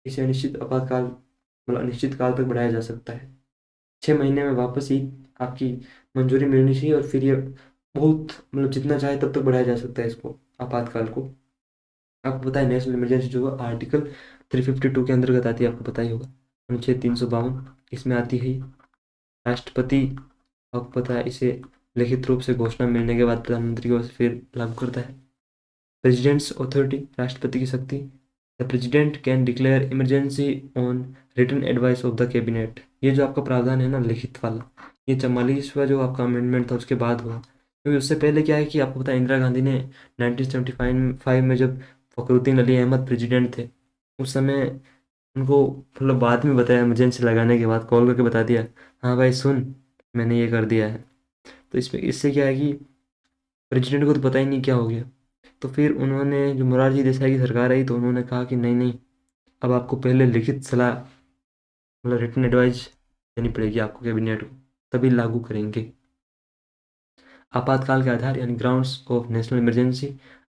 इसे अनिश्चित आपातकाल मतलब अनिश्चित काल तक बढ़ाया जा सकता है। 6 महीने में वापस ही आपकी मंजूरी मिलनी चाहिए, और फिर ये बहुत मतलब जितना चाहे तब तक बढ़ाया जा सकता है इसको, आपातकाल को। आपको पता है नेशनल इमरजेंसी जो है आर्टिकल 352 के अंतर्गत आती है, आपको पता ही होगा। अनुच्छेद 352 इसमें आती है। राष्ट्रपति, आपको पता है, इसे लिखित रूप से घोषणा मिलने के बाद प्रधानमंत्री को फिर लागू करता है। प्रेसिडेंट्स अथॉरिटी, राष्ट्रपति की शक्ति। The president can declare emergency on written advice of the cabinet. ये जो आपका प्रावधान है ना लिखित वाला, ये 44वां जो आपका अमेंडमेंट था उसके बाद हुआ, क्योंकि उससे पहले क्या है कि आपको पता है इंदिरा गांधी ने 1975 में जब फखरुद्दीन अली अहमद प्रेसिडेंट थे, उस समय उनको मतलब बाद में बताया, इमरजेंसी लगाने के बाद कॉल करके बता दिया, हाँ भाई सुन, मैंने ये कर दिया है। तो इसमें इससे क्या है कि प्रेसिडेंट को तो पता ही नहीं क्या हो गया। तो फिर उन्होंने जो मोरारजी देसाई की सरकार आई, तो उन्होंने कहा कि नहीं नहीं, अब आपको पहले लिखित सलाह मतलब रिटन एडवाइस देनी पड़ेगी आपको कैबिनेट को, तभी लागू करेंगे। आपातकाल के आधार यानी grounds of national emergency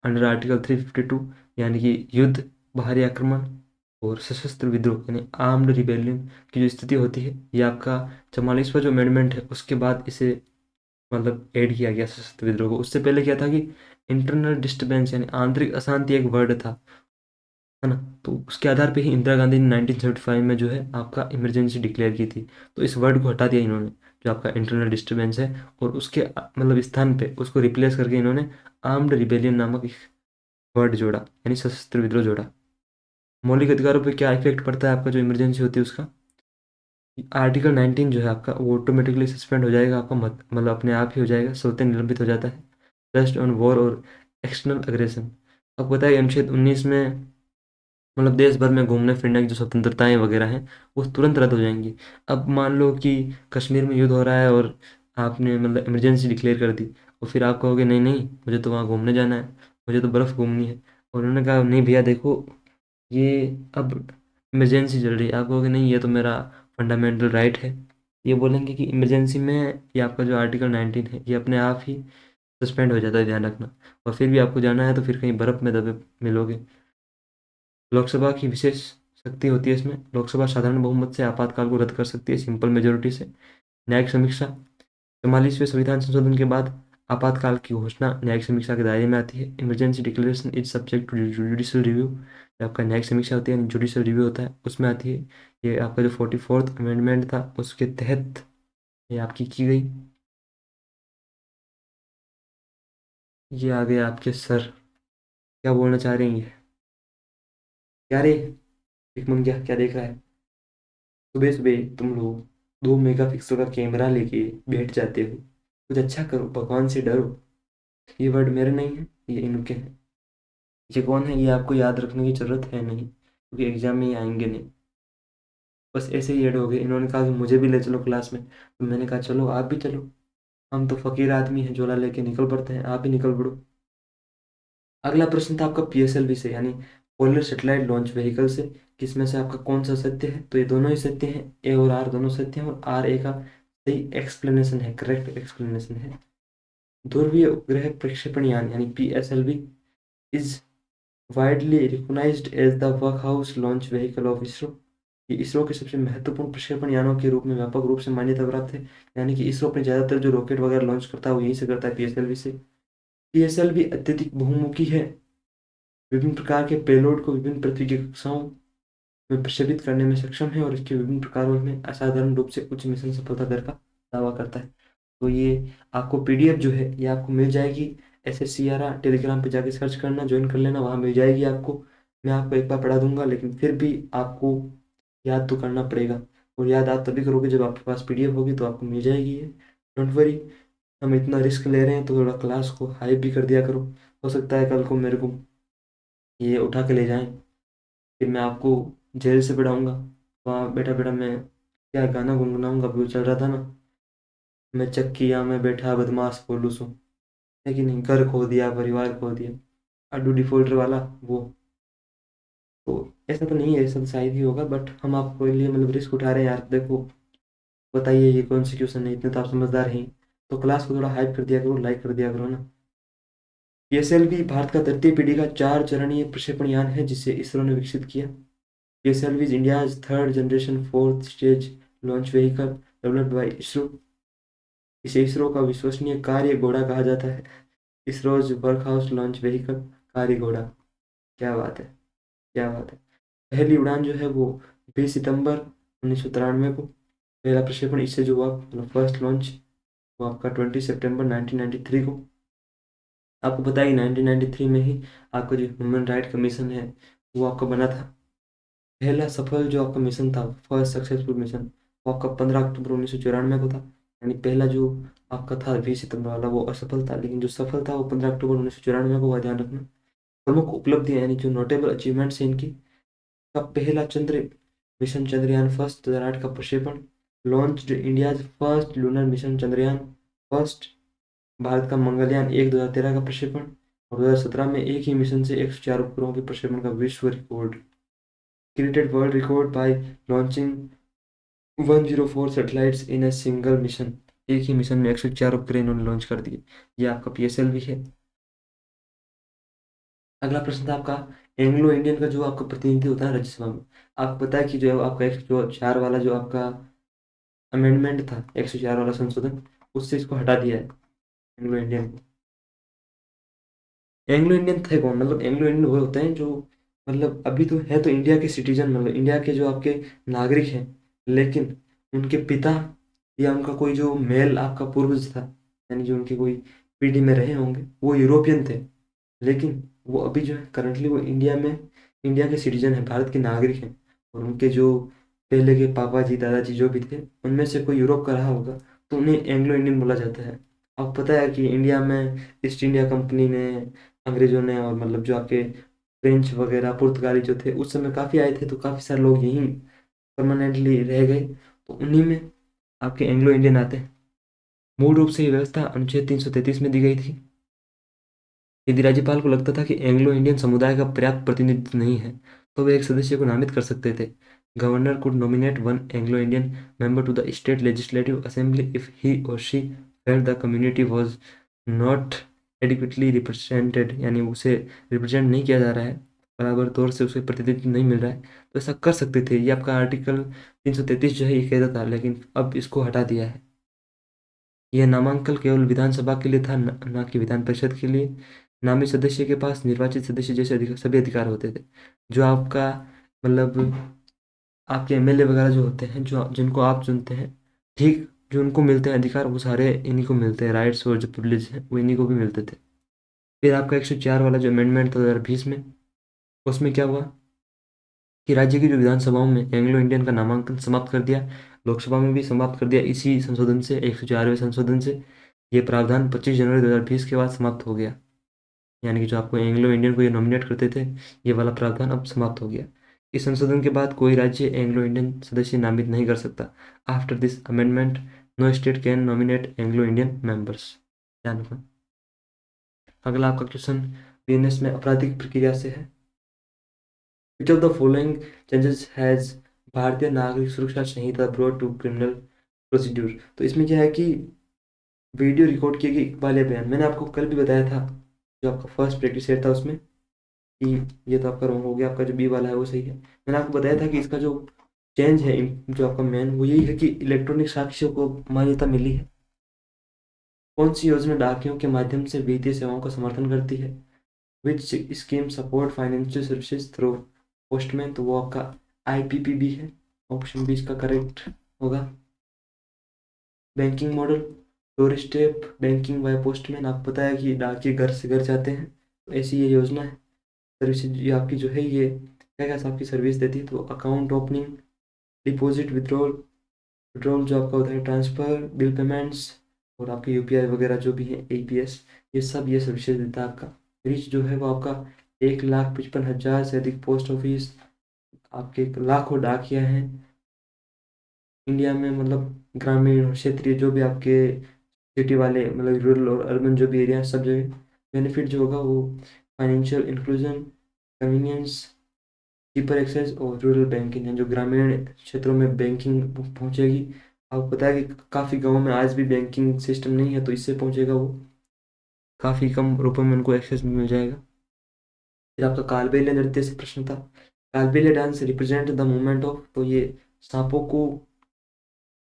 under article 352, यानी कि युद्ध, बाहरी आक्रमण और सशस्त्र विद्रोह यानी आर्म्ड रिबेलियन की जो स्थिति होती है, ये आपका 44वां जो अमेंडमेंट है उसके बाद इसे मतलब ऐड किया गया सशस्त्र विद्रोह को। उससे पहले क्या था कि इंटरनल डिस्टर्बेंस यानी आंतरिक अशांति एक वर्ड था, है ना। तो उसके आधार पे ही इंदिरा गांधी ने 1975 में जो है आपका इमरजेंसी डिक्लेयर की थी। तो इस वर्ड को हटा दिया इन्होंने, जो आपका इंटरनल डिस्टर्बेंस है, और उसके मतलब स्थान पे उसको रिप्लेस करके इन्होंने आर्म्ड रिबेलियन नामक एक वर्ड जोड़ा, यानी सशस्त्र विद्रोह जोड़ा। मौलिक अधिकारों पे क्या इफेक्ट पड़ता है आपका जो इमरजेंसी होती है उसका? आर्टिकल 19 जो है आपका वो ऑटोमेटिकली सस्पेंड हो जाएगा आपका, मत मतलब अपने आप ही हो जाएगा, स्वतः निलंबित हो जाता है। बेस्ड ऑन वॉर और एक्सटर्नल अग्रेशन। आपको पता है अनुच्छेद 19 में मतलब देश भर में घूमने फिरने की जो स्वतंत्रताएं वगैरह हैं वो तुरंत रद्द हो जाएंगी। अब मान लो कि कश्मीर में युद्ध हो रहा है और आपने मतलब इमरजेंसी डिक्लेयर कर दी, और फिर आप कहोगे नहीं नहीं मुझे तो वहाँ घूमने जाना है, मुझे तो बर्फ़ घूमनी है, और उन्होंने कहा नहीं भैया देखो ये अब इमरजेंसी चल रही है, आप कहोगे नहीं ये तो मेरा फंडामेंटल राइट है। ये बोलेंगे कि इमरजेंसी में ये आपका जो आर्टिकल 19 है ये अपने आप ही सस्पेंड हो जाता है, ध्यान रखना। और फिर भी आपको जाना है तो फिर कहीं बर्फ़ में दबे मिलोगे। लोकसभा की विशेष शक्ति होती है इसमें, लोकसभा साधारण बहुमत से आपातकाल को रद्द कर सकती है, सिंपल मेजोरिटी से। न्यायिक समीक्षा, 44वें संविधान संशोधन के बाद आपातकाल की घोषणा न्यायिक समीक्षा के दायरे में आती है। Emergency declaration is subject to judicial review. आपका न्यायिक समीक्षा होती है, जुडिशियल रिव्यू होता है, उसमें आती है। ये आपका जो 44th अमेंडमेंट था उसके तहत ये आपकी की गई। ये आ गए आपके सर। क्या बोलना चाह रहे हैं ये? क्या रे एक मंगिया, क्या देख रहा है? सुबह सुबह तुम लोग 2 मेगापिक्सल का कैमरा लेके बैठ जाते हो। कुछ अच्छा करो, भगवान से डरो। ये वर्ड मेरे नहीं है, ये इनके हैं। ये कौन है ये आपको याद रखने की जरूरत है नहीं, क्योंकि एग्जाम में ये आएंगे नहीं। बस ऐसे ही ऐड हो गए। इन्होंने कहा कि मुझे भी ले चलो क्लास में, तो मैंने कहा चलो आप भी चलो। हम तो फकीर आदमी हैं, झोला लेके निकल पड़ते हैं, आप भी निकल पड़ो। अगला प्रश्न था आपका पीएसएलवी से, यानी पोलर सेटेलाइट लॉन्च व्हीकल से। किसमें से आपका कौन सा सत्य है? तो ये दोनों ही सत्य हैं, ए और आर दोनों सत्य हैं, और आर ए का सही एक्सप्लेनेशन है, करेक्ट एक्सप्लेनेशन है। ध्रुवीय उपग्रह प्रक्षेपण यान यानी PSLV is widely recognised as the workhouse launch vehicle of ISRO. ये इसरो के सबसे महत्वपूर्ण प्रक्षेपण यानों के रूप में व्यापक रूप से मान्यता प्राप्त है। यानी कि इसरो अपने ज्यादातर जो रॉकेट वगैरह लॉन्च करता है वो यहीं से करता है, पीएसएलवी से। पीएसएलवी अत्यधिक बहुमुखी है, विभिन्न प्रकार के पेलोड को विभिन्न पृथ्वी की कक्षाओं में प्रक्षेपित करने में सक्षम है, और इसके विभिन्न प्रकारों में असाधारण रूप से उच्च मिशन सफलता दर का दावा करता है। तो ये आपको पीडीएफ जो है ये आपको मिल जाएगी। SSCR टेलीग्राम पे जाके सर्च करना, ज्वाइन कर लेना, वहाँ मिल जाएगी आपको। मैं आपको एक बार पढ़ा दूंगा, लेकिन फिर भी आपको याद तो करना पड़ेगा। और याद आप तभी करोगे जब आपके पास पीडीएफ होगी, तो आपको मिल जाएगी ये। डोंट वरी, हम इतना रिस्क ले रहे हैं तो थोड़ा क्लास को हाइप भी कर दिया करो। हो सकता है कल को मेरे को ये उठा के ले जाएं, फिर मैं आपको जेल से पढ़ाऊंगा। वहाँ बैठा बैठा मैं क्या गाना गुनगुनाऊंगा, अभी वो चल रहा था ना, मैं चक्किया में बैठा बदमाश बोलू सो, है कि नहीं, घर खो दिया परिवार खो दिया, अड्डू डिफॉल्टर वाला वो। तो ऐसा तो नहीं है, ऐसा तो शायद ही होगा, बट हम आपको लिए मतलब रिस्क उठा रहे हैं यार। देखो बताइए ये कौन सी क्वेश्चन है, इतने तो आप समझदार हैं। तो क्लास को थोड़ा हाइप कर दिया करो, लाइक कर दिया करो ना। पीएसएलवी भारत का तृतीय पीढ़ी का 4 चरणीय प्रक्षेपण यान है, जिसे इसरो ने विकसित किया। PSLV is India's third generation fourth stage launch vehicle developed by ISRO. इसे इसरो का विश्वसनीय कार्य घोड़ा कहा जाता है। ISRO's work house launch vehicle कार्य घोड़ा। क्या बात है, क्या बात है। पहली उड़ान जो है वो 20 सितंबर 1993 को, पहला प्रक्षेपण इससे जो हुआ मतलब फर्स्ट लॉन्च, वो आपका 20 सितंबर 1993 को। आपको पता है कि 1993 में ही आपका जो ह्यूमन राइट कमीशन है वो आपका बना था। पहला सफल जो आपका मिशन था, फर्स्ट सक्सेसफुल मिशन, वो आपका 15 अक्टूबर 1994 को था। यानी पहला जो आपका था 20 सितंबर वाला वो असफल था, लेकिन जो सफल था वो 15 अक्टूबर 1994 को हुआ, ध्यान रखना। प्रमुख उपलब्धियां यानी जो नोटेबल अचीवमेंट्स हैं इनकी, का पहला चंद्र मिशन चंद्रयान फर्स्ट 2008 का प्रक्षेपण, launch India first lunar mission Chandrayaan first, Bharat का मंगलयान 1 2013 का प्रक्षेपण, और 2017 में एक ही मिशन से 104 उपग्रहों के प्रक्षेपण का विश्व record. Created world record by launching 104 satellites in a single mission. एक ही मिशन में 104 उपग्रह इन्होंने लॉन्च कर दिए। ये आपका पीएसएलवी है। अगला प्रश्न था आपका एंग्लो इंडियन का जो आपका प्रतिनिधि होता है राज्यसभा में। आपको पता है कि जो है आपका 104 वाला जो आपका अमेंडमेंट था, 104 वाला संशोधन, उससे इसको हटा दिया है एंग्लो इंडियन को। एंग्लो इंडियन थे कौन? मतलब एंग्लो इंडियन वो होते हैं जो मतलब अभी तो है तो इंडिया के सिटीजन, मतलब इंडिया के जो आपके नागरिक हैं, लेकिन उनके पिता या उनका कोई जो मेल आपका पूर्वज था, यानी जो उनकी कोई पीढ़ी में रहे होंगे, वो यूरोपियन थे, लेकिन वो अभी जो है करंटली वो इंडिया में इंडिया के सिटीजन है, भारत के नागरिक हैं। और उनके जो पहले के पापा जी दादाजी जो भी थे, उनमें से कोई यूरोप का रहा होगा, तो उन्हें एंग्लो इंडियन बोला जाता है। आपको पता है कि इंडिया में ईस्ट इंडिया कंपनी ने, अंग्रेजों ने, और मतलब जो आपके फ्रेंच वगैरह पुर्तगाली जो थे उस समय काफ़ी आए थे, तो काफ़ी सारे लोग यहीं परमानेंटली रह गए, तो उन्हीं में आपके एंग्लो इंडियन आते हैं। मूल रूप से ये व्यवस्था अनुच्छेद 333 में दी गई थी। यदि राज्यपाल को लगता था कि एंग्लो इंडियन समुदाय का पर्याप्त प्रतिनिधित्व नहीं है, तो वे एक सदस्य को नामित कर सकते थे। Governor could nominate one Anglo Indian member to the state legislative assembly if he और she felt the community was not adequately represented, यानी उसे रिप्रेजेंट नहीं किया जा रहा है, बराबर तौर से उसे प्रतिनिधित्व नहीं मिल रहा है, तो ऐसा कर सकते थे। ये आपका आर्टिकल 333 जो है ये कहता था, लेकिन अब इसको हटा दिया है। यह नामांकन केवल विधानसभा के लिए था, न कि विधान परिषद के लिए। नामित सदस्य के पास निर्वाचित सदस्य जैसे सभी अधिकार होते थे। जो आपका मतलब आपके एमएलए वगैरह जो होते हैं, जो जिनको आप चुनते हैं, ठीक जो उनको मिलते हैं अधिकार, वो सारे इन्हीं को मिलते हैं। राइट्स और जो प्रिविलेज हैं वो इन्हीं को भी मिलते थे। फिर आपका 104 वाला जो अमेंडमेंट था 2020 में, उसमें क्या हुआ कि राज्य की जो विधानसभाओं में एंग्लो इंडियन का नामांकन समाप्त कर दिया, लोकसभा में भी समाप्त कर दिया। इसी संशोधन से, 104वें संशोधन से ये प्रावधान 25 जनवरी 2020 के बाद समाप्त हो गया। यानी कि जो आपको एंग्लो इंडियन को ये नॉमिनेट करते थे, ये वाला प्रावधान अब समाप्त हो गया। इस संशोधन के बाद कोई राज्य एंग्लो इंडियन सदस्य नामित नहीं कर सकता। After this amendment no state can nominate Anglo Indian members. ध्यान रखना। अगला आपका क्वेश्चन बीएनएस में आपराधिक प्रक्रिया से है। विच of the following changes has भारतीय नागरिक सुरक्षा संहिता ब्रॉट टू क्रिमिनल प्रोसीड्यूर। तो इसमें क्या है कि वीडियो रिकॉर्ड किए गए इकबाल या बयान, मैंने आपको कल भी बताया था, जो आपका फर्स्ट प्रैक्टिस सेट था उसमें, कि ये तो आपका रॉन्ग हो गया, आपका जो बी वाला है वो सही है। मैंने आपको बताया था कि इसका जो चेंज है, जो आपका मेन, वो यही है कि इलेक्ट्रॉनिक साक्ष्यों को मान्यता मिली है। कौन सी योजना डाकियों के माध्यम से वित्तीय सेवाओं का समर्थन करती है? Which scheme support financial services through postman, तो वो आपका आईपीपीबी है। ऑप्शन बी इसका करेक्ट होगा। Banking model, door step banking by postman, आपको पता है कि डाकिये घर से घर जाते हैं, तो ऐसी ये योजना है। सर्विस ये आपकी जो है, ये क्या क्या आपकी सर्विस देती है, तो account opening, deposit, withdrawal, withdrawal जो आपका होता है, ट्रांसफ़र, बिल पेमेंट्स, और आपके यूपीआई वगैरह जो भी है, एपीएस, ये सब ये सर्विसेज देता है आपका। रीच जो है वो आपका 1,55,000 से अधिक पोस्ट ऑफिस, आपके लाखों डाकिया हैं इंडिया में, मतलब ग्रामीण और क्षेत्रीय जो भी आपके सिटी वाले, मतलब रूरल और अर्बन जो भी एरिया है, सब जगह बेनिफिट जो होगा वो financial inclusion, convenience, cheaper access और रूरल बैंकिंग है। जो ग्रामीण क्षेत्रों में बैंकिंग पहुंचेगी, आपको पता है कि काफ़ी गांवों में आज भी बैंकिंग सिस्टम नहीं है, तो इससे पहुंचेगा वो, काफ़ी कम रुपए में उनको एक्सेस मिल जाएगा। फिर आपका कालबेलिया नृत्य से प्रश्न था। Kalbelia dance represent the movement of, तो ये सांपों को,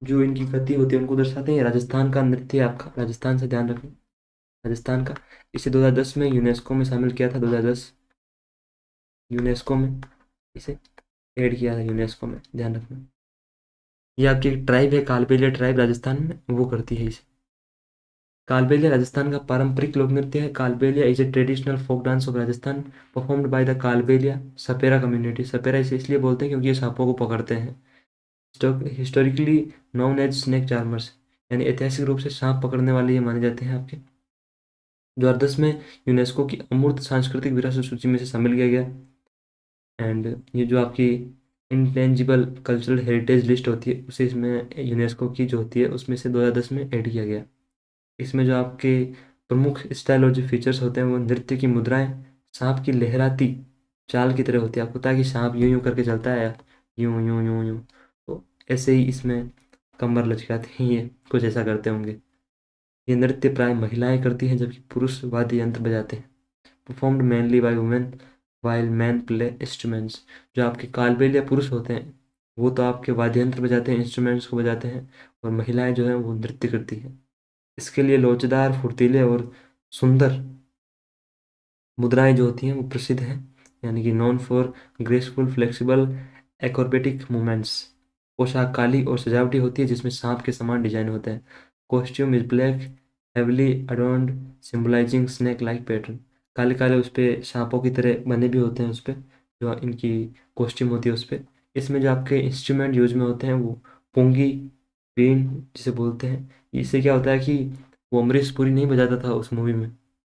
जो इनकी गति होती है उनको दर्शाते हैं। राजस्थान का नृत्य है आपका, राजस्थान से ध्यान रखना, राजस्थान का। इसे 2010 में यूनेस्को में शामिल किया था, 2010 यूनेस्को में इसे ऐड किया था, यूनेस्को में, ध्यान रखना। ये आपकी एक ट्राइब है, कालबेलिया ट्राइब, राजस्थान में वो करती है इसे। कालबेलिया राजस्थान का पारंपरिक लोक नृत्य है। Kalbelia is a traditional folk dance of Rajasthan performed by the Kalbelia sapera community. सपेरा इसे इसलिए बोलते हैं क्योंकि ये सांपों को पकड़ते हैं। Historically known as snake charmers, यानी ऐतिहासिक रूप से सांप पकड़ने वाले ये माने जाते हैं आपके। 2010 में यूनेस्को की अमूर्त सांस्कृतिक विरासत सूची में से शामिल किया गया। एंड ये जो आपकी इंटेंजिबल कल्चरल हेरिटेज लिस्ट होती है, उसे इसमें यूनेस्को की जो होती है उसमें से 2010 में ऐड किया गया। इसमें जो आपके प्रमुख स्टाइल और जो फीचर्स होते हैं, वो नृत्य की मुद्राएं सांप की लहराती चाल की तरह होती है। आपको पता है कि सांप यूं यूं करके चलता है, यूं यूं यूं यूं, तो ऐसे ही इसमें कमर लचकाते हैं, ये कुछ ऐसा करते होंगे। ये नृत्य प्राय महिलाएं करती हैं, जबकि पुरुष वाद्य यंत्र बजाते हैं। Performed mainly by women while man play instruments. जो आपके कालबेलिया पुरुष होते हैं वो तो आपके वाद्य यंत्र बजाते हैं, इंस्ट्रूमेंट्स को बजाते हैं, और महिलाएं जो हैं वो नृत्य करती हैं। इसके लिए लोचदार, फुर्तीले और सुंदर मुद्राएं जो होती हैं वो प्रसिद्ध हैं, यानी कि non for graceful flexible acrobatic movements. पोशाक काली और सजावटी होती है, जिसमें सांप के समान डिजाइन होते हैं। Costume is black heavily adorned symbolising snake like pattern. काले काले उस पर सांपों की तरह बने भी होते हैं उस पर, जो इनकी कॉस्ट्यूम होती है उस पर। इसमें जो आपके इंस्ट्रूमेंट यूज में होते हैं वो पुंगी, बीन जिसे बोलते हैं। इससे क्या होता है कि वो अमरीश पुरी नहीं बजाता था उस मूवी में,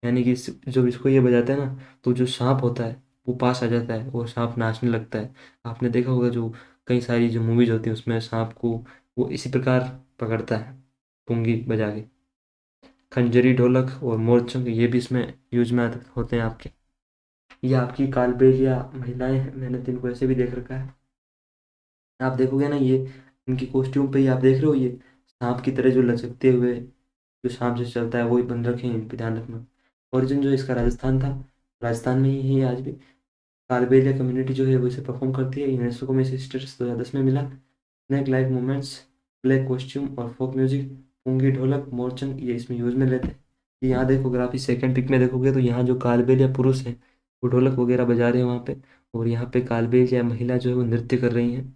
यानी कि जब इसको ये बजाता है ना, तो जो सांप होता है वो पास आ जाता है और सांप नाचने लगता है। आपने देखा होगा जो कई सारी जो मूवीज होती हैं उसमें सांप को वो इसी प्रकार पकड़ता है, पुंगी बजा के। खंजरी, ढोलक और मोरचंग ये भी इसमें यूज में होते हैं आपके। ये आपकी कालबेलिया महिलाएं हैं, मैंने तो इनको ऐसे भी देख रखा है। आप देखोगे ना, ये इनकी कॉस्ट्यूम पे ही आप देख रहे हो, ये सांप की तरह जो लचकते हुए जो सांप से चलता है वही बन रखे हैं, इन पे ध्यान रखना। ओरिजिन जो इसका राजस्थान था, राजस्थान में ही है आज भी। कालबेलिया कम्युनिटी जो है वो इसे परफॉर्म करती है। यूनेस्को में इसे स्टेटस 2010 में मिला। Snake like movements, black costume और फोक म्यूजिक, पुंगी, ढोलक, मोरचंग ये इसमें यूज में लेते हैं। ये यहाँ देखो, अगर आप इस सेकंड पिक में देखोगे तो यहाँ जो कालबेलिया पुरुष हैं वो ढोलक वगैरह बजा रहे हैं वहाँ पे, और यहाँ पे कालबेलिया महिला जो है वो नृत्य कर रही हैं।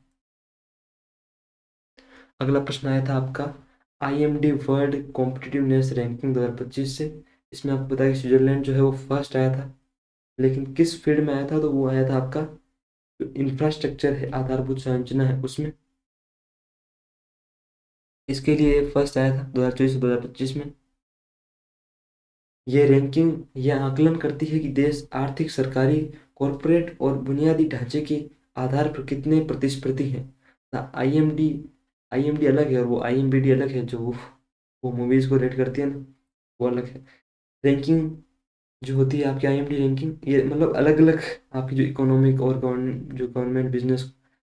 अगला प्रश्न आया था आपका आईएमडी वर्ल्ड कॉम्पिटिटिवनेस रैंकिंग 2025 से। इसमें आपको पता है कि स्विट्ज़रलैंड जो है वो फर्स्ट आया था, लेकिन किस फील्ड में आया था, तो वो आया था आपका जो इंफ्रास्ट्रक्चर है, आधारभूत संरचना है उसमें। इसके लिए फर्स्ट आया था 2024 से 2025 में। ये रैंकिंग, यह आकलन करती है कि देश आर्थिक, सरकारी, कॉरपोरेट और बुनियादी ढांचे के आधार पर कितने प्रतिस्पर्धी हैं। आईएमडी, आईएमडी अलग है और वो आईएमबीडी अलग है, जो वो मूवीज़ को रेट करती है ना, वो अलग है। रैंकिंग जो होती है आपकी आईएमडी रैंकिंग, ये मतलब अलग अलग आपकी जो इकोनॉमिक और गवर्नमेंट बिजनेस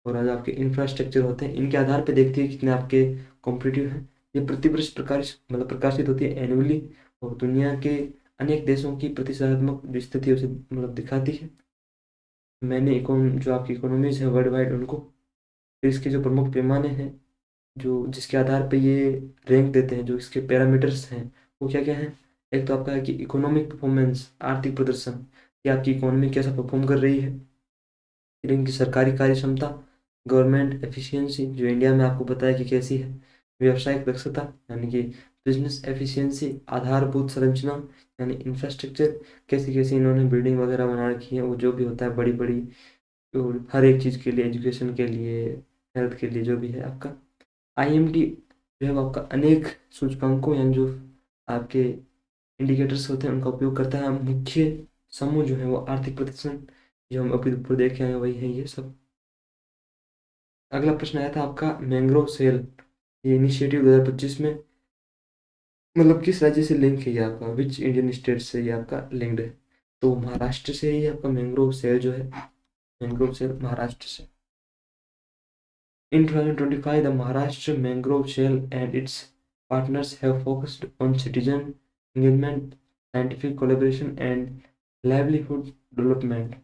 और आज आपके इंफ्रास्ट्रक्चर होते हैं, इनके आधार पे देखती है कितने आपके कॉम्पिटिटिव हैं। ये प्रतिवर्ष प्रकाशित होती है एनुअली, और दुनिया के अनेक देशों की प्रतिस्पर्धात्मक जो स्थिति है उसे मतलब दिखाती है। मैंने इकोन जो आपकी इकोनॉमीज है वर्ल्ड वाइड उनको, फिर इसके जो प्रमुख पैमाने हैं जो जिसके आधार पे ये रैंक देते हैं, जो इसके पैरामीटर्स हैं वो क्या क्या हैं। एक तो आपका है कि इकोनॉमिक परफॉर्मेंस, आर्थिक प्रदर्शन, कि आपकी इकोनॉमी कैसा परफॉर्म कर रही है। फिर इनकी सरकारी कार्य क्षमता, गवर्नमेंट एफिशिएंसी, जो इंडिया में आपको पता है कि कैसी है। व्यावसायिक दक्षता यानी कि बिजनेस एफिशिएंसी, आधारभूत संरचना यानी इंफ्रास्ट्रक्चर, कैसी कैसी इन्होंने बिल्डिंग वगैरह बना रखी है, वो जो भी होता है बड़ी बड़ी, और हर एक चीज़ के लिए, एजुकेशन के लिए, हेल्थ के लिए, जो भी है आपका। आईएमडी जो है वो आपका अनेक सूचकांकों यानी जो आपके इंडिकेटर्स होते हैं उनका उपयोग करता है। मुख्य समूह जो है वो आर्थिक प्रदर्शन, जो हम अभी ऊपर देख के आए हैं वही है ये सब। अगला प्रश्न आया था आपका मैंग्रोव सेल, ये इनिशिएटिव 2025 में मतलब किस राज्य से लिंक है, ये आपका विच इंडियन स्टेट से ये आपका लिंक्ड है। तो महाराष्ट्र से ही आपका मैंग्रोव सेल जो है, मैंग्रोव सेल महाराष्ट्र से। In 2025, the Maharashtra Mangrove Shell and its partners have focused on citizen engagement, scientific collaboration, and livelihood development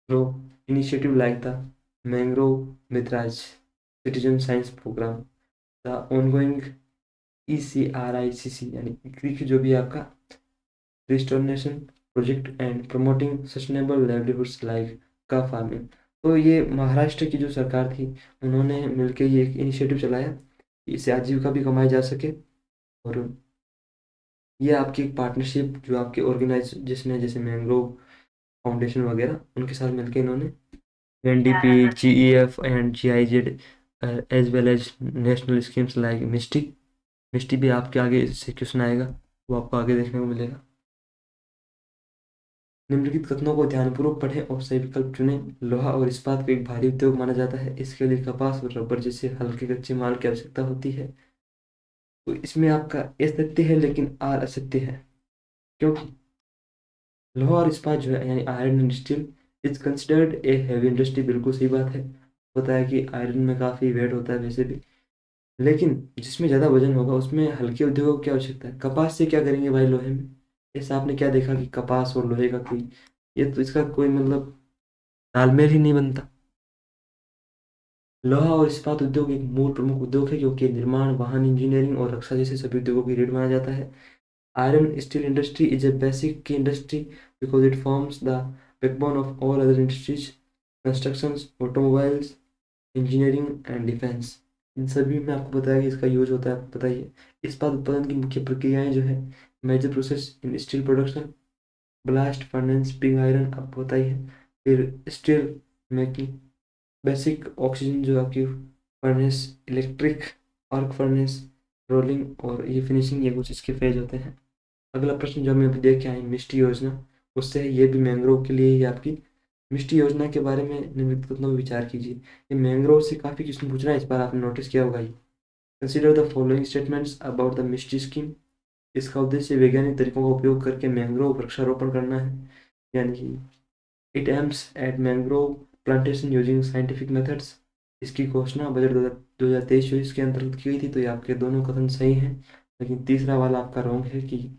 through initiatives like the Mangrove Mitraj Citizen Science Program, the ongoing ECRICC यानी क्रिक जो भी है आपका restoration project and promoting sustainable livelihoods like का farming. तो ये महाराष्ट्र की जो सरकार थी, उन्होंने मिलकर ये एक इनिशिएटिव चलाया कि इससे आजीविका भी कमाई जा सके। और ये आपकी एक पार्टनरशिप जो आपके ऑर्गेनाइजेशन है जैसे मैंग्रोव फाउंडेशन वगैरह, उनके साथ मिलकर इन्होंने NDP, GEF and GIZ as well as national schemes like MISHTI. MISHTI भी आपके आगे इससे क्वेश्चन आएगा, वो आपको आगे देखने को मिलेगा। निम्नलिखित कथनों को ध्यानपूर्वक पढ़ें और सही विकल्प चुनें। लोहा और इस्पात को एक भारी उद्योग माना जाता है, इसके लिए कपास और रबर जैसे हल्के कच्चे माल की आवश्यकता होती है। तो इसमें आपका ए सत्य है लेकिन आर असत्य है, क्योंकि लोहा और इस्पात जो है यानी iron and steel is considered a heavy industry. बिल्कुल सही बात है, पता है कि आयरन में काफ़ी वेट होता है वैसे भी, लेकिन जिसमें ज़्यादा वजन होगा उसमें हल्के उद्योगों की आवश्यकता है। कपास से क्या करेंगे भाई लोहे में, ऐसा आपने क्या देखा कि कपास और लोहे का कोई, ये तो इसका कोई मतलब तालमेल ही नहीं बनता। लोहा और इस्पात उद्योग एक मूल प्रमुख उद्योग है क्योंकि निर्माण, वाहन, इंजीनियरिंग और रक्षा जैसे सभी उद्योगों की रीढ़ माना जाता है। Iron steel industry is a basic key industry because it forms the backbone of all other industries, construction, automobiles, engineering and defence. इन सभी में आपको बताया कि इसका यूज होता है, आपको बताइए। इस्पात उत्पादन की मुख्य प्रक्रियाएं जो है, major process in steel production, blast furnace, pig iron, आपको बताइए। फिर स्टील मेकिंग, बेसिक ऑक्सीजन जो आपकी furnace, electric arc furnace, rolling और ये फिनिशिंग, ये कुछ इसके फेज होते हैं। अगला प्रश्न जो हमें अभी देख के आए मिष्टी योजना, उससे है, ये भी मैंग्रोव के लिए ही आपकी मिष्टी योजना के बारे में निम्नलिखित कथनों पर विचार कीजिए। ये मैंग्रोव से काफ़ी क्वेश्चन पूछ रहा है, इस बार आपने नोटिस किया होगा ये। Consider the following statements about the Mishti scheme. इसका उद्देश्य वैज्ञानिक तरीकों का उपयोग करके मैंग्रोव वृक्षारोपण करना है, यानी कि it aims at mangrove plantation using scientific methods. इसकी घोषणा बजट 2023-24 के अंतर्गत की गई थी, तो ये आपके दोनों कथन सही हैं, लेकिन तीसरा वाला आपका रॉन्ग है। कि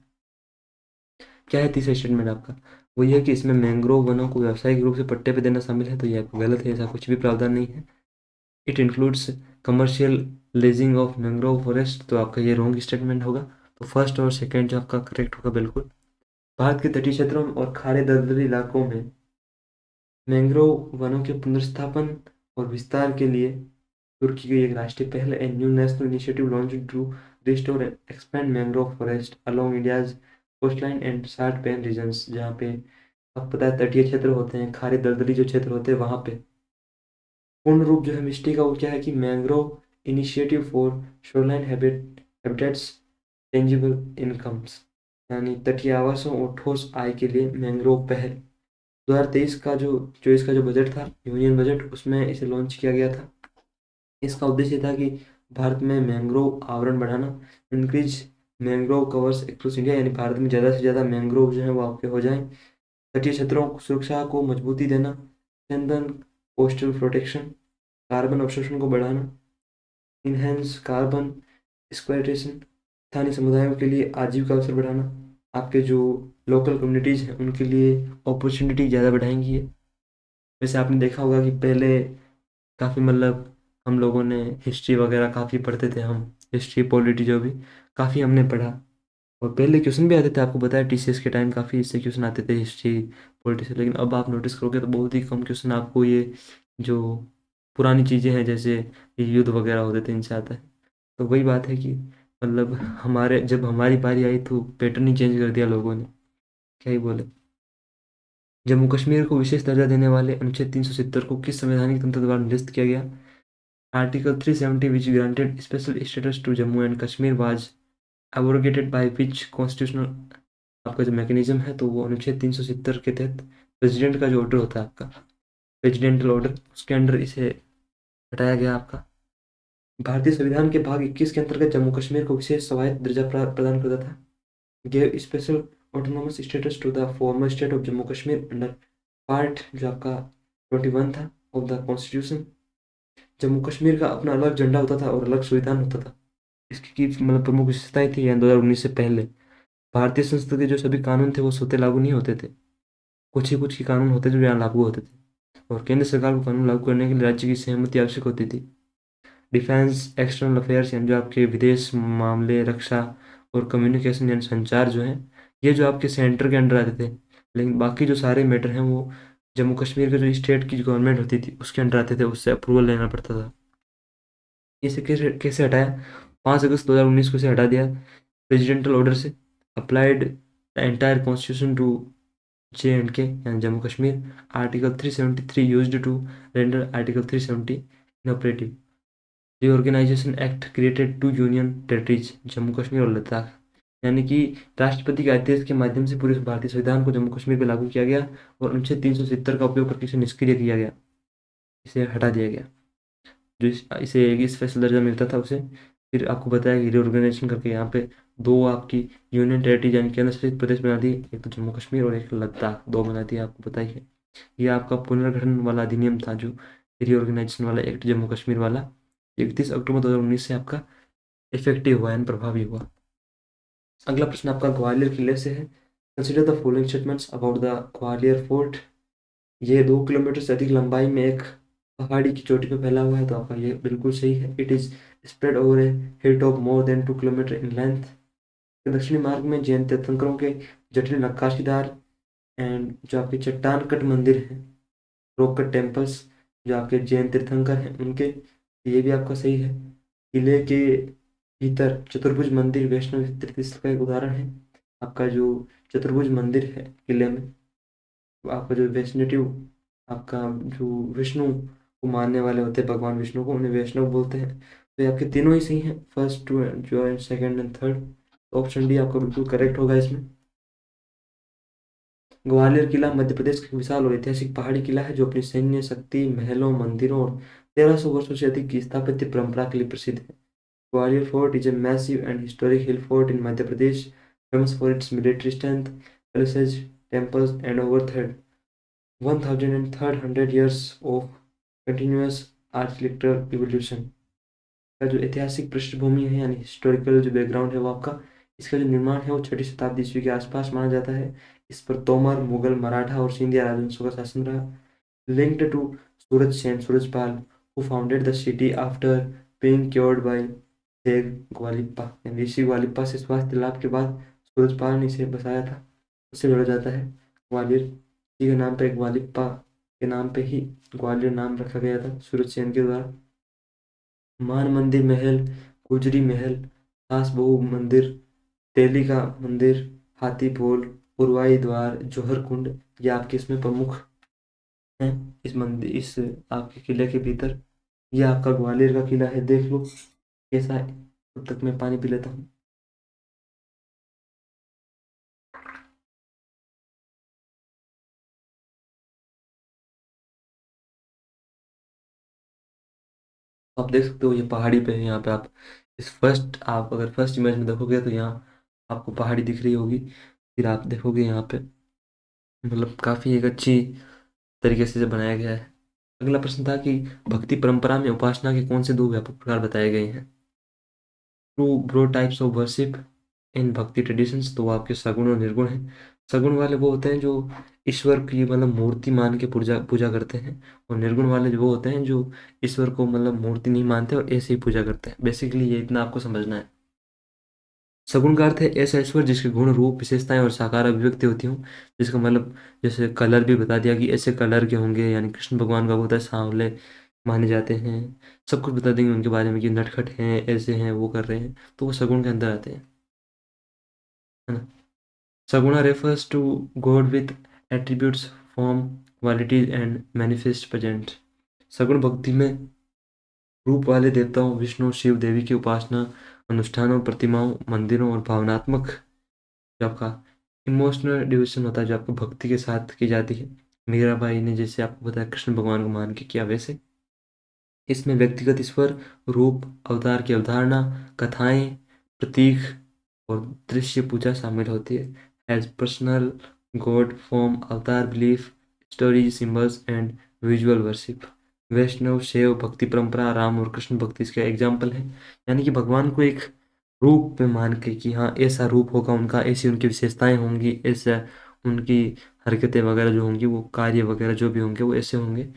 क्या है तीसरा स्टेटमेंट आपका, वो ये है कि इसमें मैंग्रोव वनों को व्यावसायिक रूप से पट्टे पे देना शामिल है, तो ये आपको गलत है, ऐसा कुछ भी प्रावधान नहीं है। It includes commercial lazing of mangrove forest, तो आपका ये रॉन्ग स्टेटमेंट होगा। तो फर्स्ट और सेकेंड जो आपका करेक्ट होगा बिल्कुल। भारत के तटीय क्षेत्रों और खारे दलदली इलाकों में मैंग्रोव वनों के पुनर्स्थापन और विस्तार के लिए शुरू की गई एक राष्ट्रीय पहल, a new national initiative launch to restore and expand mangrove forest along India's coastline and salt pan regions, जहाँ पे आपको पता है तटीय क्षेत्र होते हैं, खारे दलदली जो क्षेत्र होते हैं वहाँ पे। पूर्ण रूप जो है मिस्ट्री का वो क्या है कि mangrove initiative for shoreline habitats tangible incomes, यानी तटीय आवासों और ठोस आय के लिए मैंग्रोव पहल। 2023 का जो इसका जो बजट था, यूनियन बजट, उसमें इसे लॉन्च किया गया था। इसका उद्देश्य था कि भारत में मैंग्रोव आवरण बढ़ाना, increase mangrove covers across India, यानी भारत में ज़्यादा से ज़्यादा मैंग्रोव जो है वो आपके हो जाएं। तटीय क्षेत्रों की सुरक्षा को मजबूती देना, स्ट्रेंथन कोस्टल प्रोटेक्शन, कार्बन अवशोषण को बढ़ाना, इनहेंस कार्बन एक्सप्लॉयटेशन, स्थानीय समुदायों के लिए आजीविका अवसर बढ़ाना, आपके जो लोकल कम्युनिटीज़ हैं उनके लिए अपॉर्चुनिटी ज़्यादा बढ़ाएंगी ये। वैसे आपने देखा होगा कि पहले काफ़ी मतलब हम लोगों ने हिस्ट्री वगैरह काफ़ी पढ़ते थे, हम हिस्ट्री पॉलिटी जो भी काफ़ी हमने पढ़ा, और पहले क्वेश्चन भी आते थे, आपको बताया टीसीएस के टाइम काफ़ी इससे क्वेश्चन आते थे हिस्ट्री पॉलिटी से। लेकिन अब आप नोटिस करोगे तो बहुत ही कम क्वेश्चन आपको ये जो पुरानी चीज़ें हैं जैसे ये युद्ध वगैरह होते थे इनसे आता है। तो वही बात है कि मतलब हमारे जब हमारी बारी आई तो पैटर्न ही चेंज कर दिया लोगों ने, क्या ही बोले। जम्मू कश्मीर को विशेष दर्जा देने वाले अनुच्छेद 370 को किस संवैधानिक तंत्र द्वारा निर्दिष्ट किया गया? Article 370 which granted special status to Jammu and Kashmir was abrogated by which constitutional, आपका जो मैकेनिज्म है तो वो अनुच्छेद 370 के तहत प्रेसिडेंट का जो ऑर्डर होता है आपका प्रेसिडेंटल ऑर्डर, उसके अंडर इसे हटाया गया आपका। भारतीय संविधान के भाग 21 के अंतर्गत जम्मू कश्मीर को विशेष स्वायत्त दर्जा प्रदान करता था, gave special autonomous status to the former state of Jammu Kashmir under part जो आपका 21 था of the constitution. Jammu Kashmir का अपना अलग झंडा होता था और अलग संविधान होता था। इसकी की मतलब प्रमुख विशेषताएं थी, 2019 से पहले भारतीय संसद के जो सभी कानून थे वो स्वतः लागू नहीं होते थे, कुछ ही कुछ ही कानून होते थे जो यहाँ लागू होते थे, और केंद्र सरकार को कानून लागू करने के लिए राज्य की सहमति आवश्यक होती थी। डिफेंस एक्सटर्नल अफेयर्स, यानी जो आपके विदेश मामले, रक्षा और कम्युनिकेशन यानी संचार जो है, ये जो आपके सेंटर के अंडर आते थे। लेकिन बाकी जो सारे मैटर हैं वो जम्मू कश्मीर के जो स्टेट की गवर्नमेंट होती थी उसके अंडर आते थे, उससे अप्रूवल लेना पड़ता था। इसे कैसे कैसे हटाया? 5 अगस्त 2019 को इसे हटा दिया प्रेसिडेंटल ऑर्डर से। Applied the entire constitution to J&K यानी Jammu Kashmir. Article 373 used to render article 370 inoperative. Reorganisation act created two union territories Jammu Kashmir और लद्दाख, यानी कि राष्ट्रपति के आदेश के माध्यम से पूरे भारतीय संविधान को जम्मू कश्मीर पर लागू किया गया और अनुच्छेद 370 का उपयोग करके इसे निष्क्रिय किया गया, इसे हटा दिया गया। जो इसे एक स्पेशल दर्जा मिलता था उसे फिर आपको बताया कि रीऑर्गेनाइजेशन करके यहाँ पे दो आपकी यूनियन टेरिटरी यानी केंद्र शासित प्रदेश बना दी, एक तो जम्मू कश्मीर और एक लद्दाख, दो बना दिया, आपको पता ही है। ये आपका पुनर्गठन वाला अधिनियम था, जो रीऑर्गेनाइजेशन वाला एक्ट जम्मू कश्मीर वाला 31 अक्टूबर 2019 से आपका इफेक्टिव हुआ यानी प्रभावी हुआ। अगला प्रश्न आपका ग्वालियर किले से है। Consider the following statements about the Gwalior fort. ये 2 किलोमीटर से अधिक लंबाई में एक पहाड़ी की चोटी पर फैला हुआ है, तो आपका ये बिल्कुल सही है। It is spread over A hill top more than 2 kilometre in length. दक्षिणी मार्ग में जैन तीर्थंकरों के जटिल नक्काशीदार एंड जो आपके चट्टान कट मंदिर हैं, रॉक कट टेम्पल्स, जो आपके जैन तीर्थंकर हैं उनके, ये भी आपका सही है। किले के भीतर चतुर्भुज मंदिर वैष्णव तीर्थ का एक उदाहरण है। आपका जो चतुर्भुज मंदिर है किले में, तो आपका जो वैष्णव, आपका जो विष्णु को मानने वाले होते हैं, भगवान विष्णु को, उन्हें वैष्णव बोलते हैं। तो ये आपके तीनों ही सही हैं, फर्स्ट टू जो है सेकंड एंड थर्ड। तो ऑप्शन डी आपका बिल्कुल करेक्ट होगा इसमें। ग्वालियर किला मध्य प्रदेश का एक विशाल और ऐतिहासिक पहाड़ी किला है जो अपनी सैन्य शक्ति, महलों, मंदिरों और 1300 वर्षों से अधिक की स्थापत्य परंपरा के लिए प्रसिद्ध है। Gwalior fort is a massive and historic hill fort in Madhya Pradesh, famous for its military strength, palaces, temples and over 1300 years of continuous architectural evolution। का जो ऐतिहासिक पृष्ठभूमि है यानी हिस्टोरिकल जो बैकग्राउंड है वो आपका, इसका जो निर्माण है वो 6वीं शताब्दी ईस्वी के आसपास माना जाता है। इस पर तोमर, मुगल, मराठा और सिंधिया राजवंशों का शासन रहा। Linked to Suraj Sen Surajpal who founded the city after being cured by Dev Gwalipa, यानी ऋषि ग्वालिप्पा से स्वास्थ्य लाभ के बाद सूरजपाल ने इसे बसाया था, उससे जोड़ा जाता है। ग्वालियर जी के नाम पे ग्वालिप्पा के नाम पे ही ग्वालियर नाम रखा गया था सूरज सेन के द्वारा। मान मंदिर महल, गुजरी महल, सास बहू मंदिर, तेली का मंदिर, हाथी पोल, उरवाई द्वार, जौहर कुंड, ये आपके इसमें प्रमुख हैं। इस मंदिर, इस आपके किले के भीतर। ये आपका ग्वालियर का किला है, देख लो कैसा है। तब तक मैं पानी पी लेता हूँ। आप देख सकते हो ये पहाड़ी पे है, यहाँ पे आप आप अगर फर्स्ट इमेज में देखोगे तो यहाँ आपको पहाड़ी दिख रही होगी। फिर आप देखोगे यहाँ पे मतलब काफ़ी एक अच्छी तरीके से बनाया गया है। अगला प्रश्न था कि भक्ति परंपरा में उपासना के कौन से दो व्यापक प्रकार बताए गए हैं। Two broad types of worship in bhakti traditions, तो वो आपके सगुण और निर्गुण हैं। सगुण वाले वो होते हैं जो ईश्वर की मतलब मूर्ति मान के पूजा पूजा करते हैं, और निर्गुण वाले जो वो होते हैं जो ईश्वर को मतलब मूर्ति नहीं मानते और ऐसे ही पूजा करते हैं। बेसिकली ये इतना आपको समझना है। सगुण का अर्थ है ऐसा ईश्वर जिसके गुण रूप विशेषताएं और साकार अभिव्यक्ति होती हूँ। जिसका मतलब जैसे कलर भी बता दिया कि ऐसे कलर के होंगे, यानी कृष्ण भगवान का होता है सांवले माने जाते हैं। सब कुछ बता देंगे उनके बारे में कि नटखट हैं, ऐसे हैं, वो कर रहे हैं, तो वो सगुण के अंदर आते हैं, है ना। Saguna refers to God with attributes, form, qualities and manifest present। सगुण भक्ति में रूप वाले देवताओं विष्णु शिव देवी की उपासना, अनुष्ठानों, प्रतिमाओं, मंदिरों और भावनात्मक जो आपका इमोशनल डिवोशन होता है जो आपको भक्ति के साथ की जाती है। मीराबाई ने जैसे आपको बताया कृष्ण भगवान को मान के किया, वैसे इसमें व्यक्तिगत ईश्वर, रूप, अवतार की अवधारणा, कथाएं, प्रतीक और दृश्य पूजा शामिल होती है। As personal god form, avatar belief, stories, symbols and visual worship. वैष्णव शैव भक्ति परंपरा, राम और कृष्ण भक्ति इसके एग्जाम्पल है। यानी कि भगवान को एक रूप में मान के कि हाँ ऐसा रूप होगा उनका, ऐसी उनकी विशेषताएं होंगी, ऐसा उनकी हरकतें वगैरह जो होंगी, वो कार्य वगैरह जो भी होंगे वो ऐसे होंगे,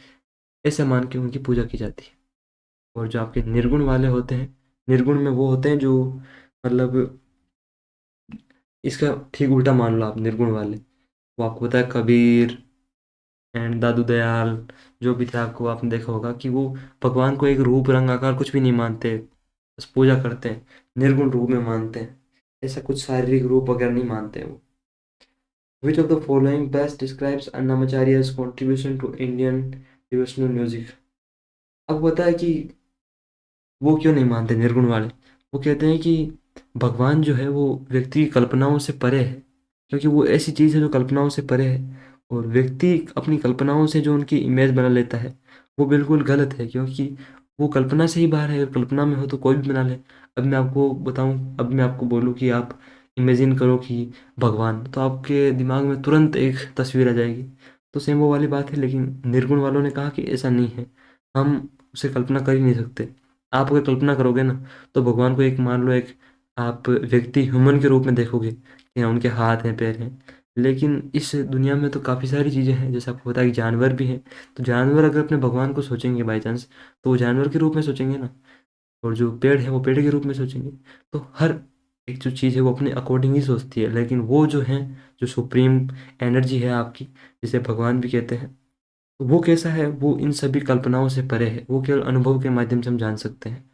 ऐसे मान के उनकी पूजा की जाती है। और जो आपके निर्गुण वाले होते हैं, निर्गुण में वो होते हैं जो मतलब इसका ठीक उल्टा मान लो आप। निर्गुण वाले वो आपको पता है कबीर एंड दादू दयाल जो भी थे, आपको आपने देखा होगा कि वो भगवान को एक रूप रंग आकार कुछ भी नहीं मानते, बस पूजा करते हैं, निर्गुण रूप में मानते हैं, ऐसा कुछ शारीरिक रूप वगैरह नहीं मानते हैं वो। Which of the following best describes Annamacharya's contribution to Indian devotional music। अब होता है कि वो क्यों नहीं मानते निर्गुण वाले। वो कहते हैं कि भगवान जो है वो व्यक्ति की कल्पनाओं से परे है, क्योंकि वो ऐसी चीज़ है जो कल्पनाओं से परे है। और व्यक्ति अपनी कल्पनाओं से जो उनकी इमेज बना लेता है वो बिल्कुल गलत है, क्योंकि वो कल्पना से ही बाहर है। अगर कल्पना में हो तो कोई भी बना ले। अब मैं आपको बताऊं, अब मैं आपको बोलूं कि आप इमेजिन करो कि भगवान, तो आपके दिमाग में तुरंत एक तस्वीर आ जाएगी। तो सेम वो वाली बात है, लेकिन निर्गुण वालों ने कहा कि ऐसा नहीं है, हम उसे कल्पना कर ही नहीं सकते। आप अगर कल्पना करोगे ना तो भगवान को एक मान लो एक आप व्यक्ति ह्यूमन के रूप में देखोगे कि हाँ, उनके हाथ हैं, पैर हैं। लेकिन इस दुनिया में तो काफ़ी सारी चीज़ें हैं, जैसे आपको पता है कि जानवर भी हैं। तो जानवर अगर अपने भगवान को सोचेंगे बाई चांस, तो वो जानवर के रूप में सोचेंगे ना। और जो पेड़ है वो पेड़ के रूप में सोचेंगे। तो हर एक जो चीज़ है वो अपने अकॉर्डिंग ही सोचती है। लेकिन वो जो है, जो सुप्रीम एनर्जी है आपकी, जिसे भगवान भी कहते हैं, तो वो कैसा है, वो इन सभी कल्पनाओं से परे है। वो केवल अनुभव के माध्यम से हम जान सकते हैं।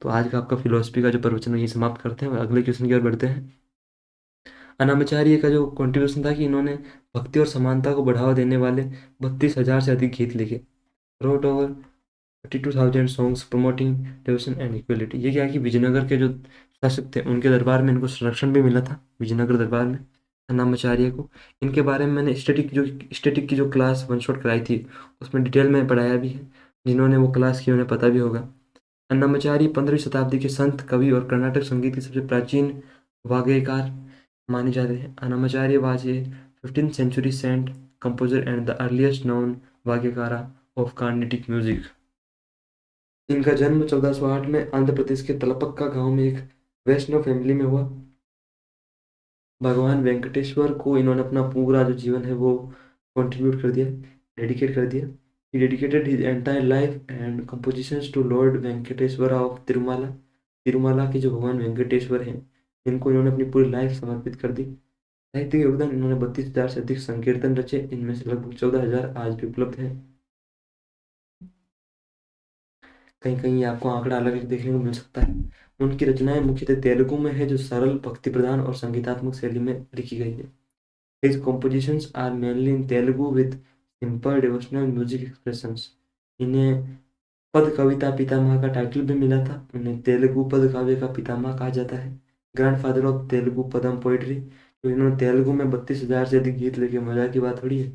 तो आज का आपका फिलोसफी का जो प्रवचन है ये समाप्त करते हैं और अगले क्वेश्चन की ओर बढ़ते हैं। अनामाचार्य का जो कंट्रीब्यूशन था कि इन्होंने भक्ति और समानता को बढ़ावा देने वाले 32,000 से अधिक गीत लिखे। Wrote over 32,000 songs promoting devotion and equality. ये क्या है कि विजयनगर के जो शासक थे उनके दरबार में इनको संरक्षण भी मिला था, विजयनगर दरबार में अन्नामाचार्य को। इनके बारे में मैंने स्टेटिक की जो क्लास वन शॉट कराई थी उसमें डिटेल में पढ़ाया भी है। जिन्होंने वो क्लास की उन्हें पता भी होगा। अन्नामाचार्य 15वीं शताब्दी के संत कवि और कर्नाटक संगीत के सबसे प्राचीन वाग्गेयकार माने जाते हैं। Annamacharya was a 15th century saint, composer and the earliest known vaggeyakara of Carnatic music. इनका जन्म 1408 में आंध्र प्रदेश के तलपक्का गांव में एक वैष्णव फैमिली में हुआ। भगवान वेंकटेश्वर को इन्होंने अपना पूरा जो जीवन है वो कंट्रीब्यूट कर दिया, डेडिकेट कर दिया। He dedicated his entire life and compositions to Lord Venkateshwara of Tirumala. Tirumala के जो भगवान वेंकटेश्वर हैं इनको इन्होंने अपनी पूरी लाइफ समर्पित कर दी। साहित्य योगदान इन्होंने 32,000 से अधिक संकीर्तन रचे, इनमें से लगभग 14,000 आज भी उपलब्ध हैं। कहीं कहीं आपको आंकड़ा अलग अलग देखने को मिल सकता है। उनकी रचनाएं मुख्यतः तेलुगु में है, जो सरल, भक्ति प्रधान और संगीतात्मक शैली में लिखी गई है। His compositions are mainly in Telugu with simple devotional music expressions. इन्हें पद कविता पितामह का टाइटल भी मिला था। उन्हें तेलुगु पद काव्य का पितामह कहा जाता है, grandfather of Telugu padam poetry. तो इन्होंने तेलुगु में 32,000 से अधिक गीत लिखे, मजा की बात थोड़ी है।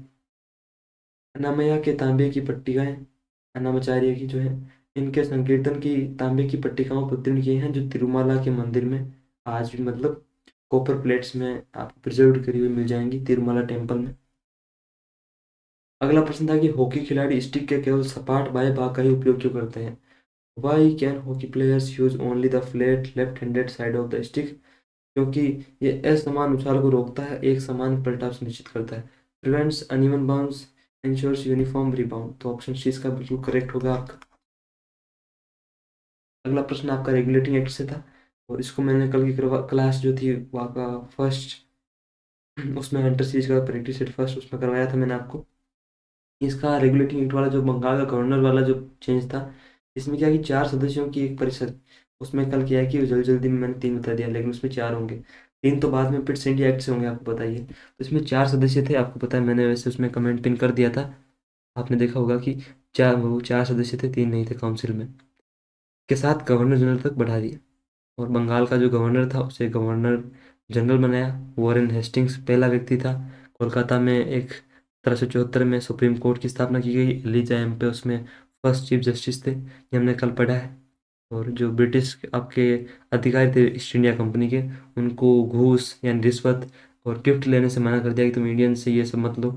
अन्नामయ్య के तांबे की पट्टिकाएं, अन्नामाचार्य की जो है, इनके संकीर्तन की तांबे की पट्टिकाओं पर उत्तीर्ण किए हैं, जो तिरुमाला के मंदिर में आज भी मतलब कॉपर प्लेट्स में आपको प्रिजर्व करी हुई मिल जाएंगी तिरुमाला टेम्पल में। अगला प्रश्न था कि हॉकी खिलाड़ी स्टिक के केवल सपाट बाएं भाग का ही उपयोग क्यों करते हैं। Why can hockey players use only the flat left handed side of the stick. क्योंकि ये असमान उछाल को रोकता है, एक समान पलटाव सुनिश्चित करता है। Prevents uneven bounce, ensures uniform rebound. तो ऑप्शन सी इसका बिल्कुल करेक्ट होगा आपका। अगला प्रश्न आपका रेगुलेटिंग एक्ट से था, और इसको मैंने कल की क्लास जो थी वहाँ का फर्स्ट, उसमें हंटर सीरीज का प्रैक्टिस सेट फर्स्ट उसमें करवाया था मैंने आपको। इसका रेगुलेटिंग एक्ट वाला जो बंगाल का गवर्नर वाला जो चेंज था, इसमें क्या कि 4 सदस्यों की एक परिषद, उसमें कल क्या है कि जल्दी जल्दी में मैंने 3 बता दिया, लेकिन उसमें 4 होंगे। 3 तो बाद में पिट्स इंडिया एक्ट से होंगे, आपको बताइए। तो इसमें 4 सदस्य थे, आपको पता है, मैंने वैसे उसमें कमेंट पिन कर दिया था। आपने देखा होगा कि 4 सदस्य थे, 3 नहीं थे काउंसिल में। के साथ गवर्नर जनरल तक बढ़ा दिया, और बंगाल का जो गवर्नर था उसे गवर्नर जनरल बनाया। वॉरेन हेस्टिंग्स पहला व्यक्ति था। कोलकाता में एक 1774 में सुप्रीम कोर्ट की स्थापना की गई। एलिजा एम्पे उसमें फर्स्ट चीफ जस्टिस थे, ये हमने कल पढ़ा है। और जो ब्रिटिश आपके अधिकारी थे ईस्ट इंडिया कंपनी के, उनको घूस यानी रिश्वत और गिफ्ट लेने से मना कर दिया कि तुम इंडियन से ये सब मत लो।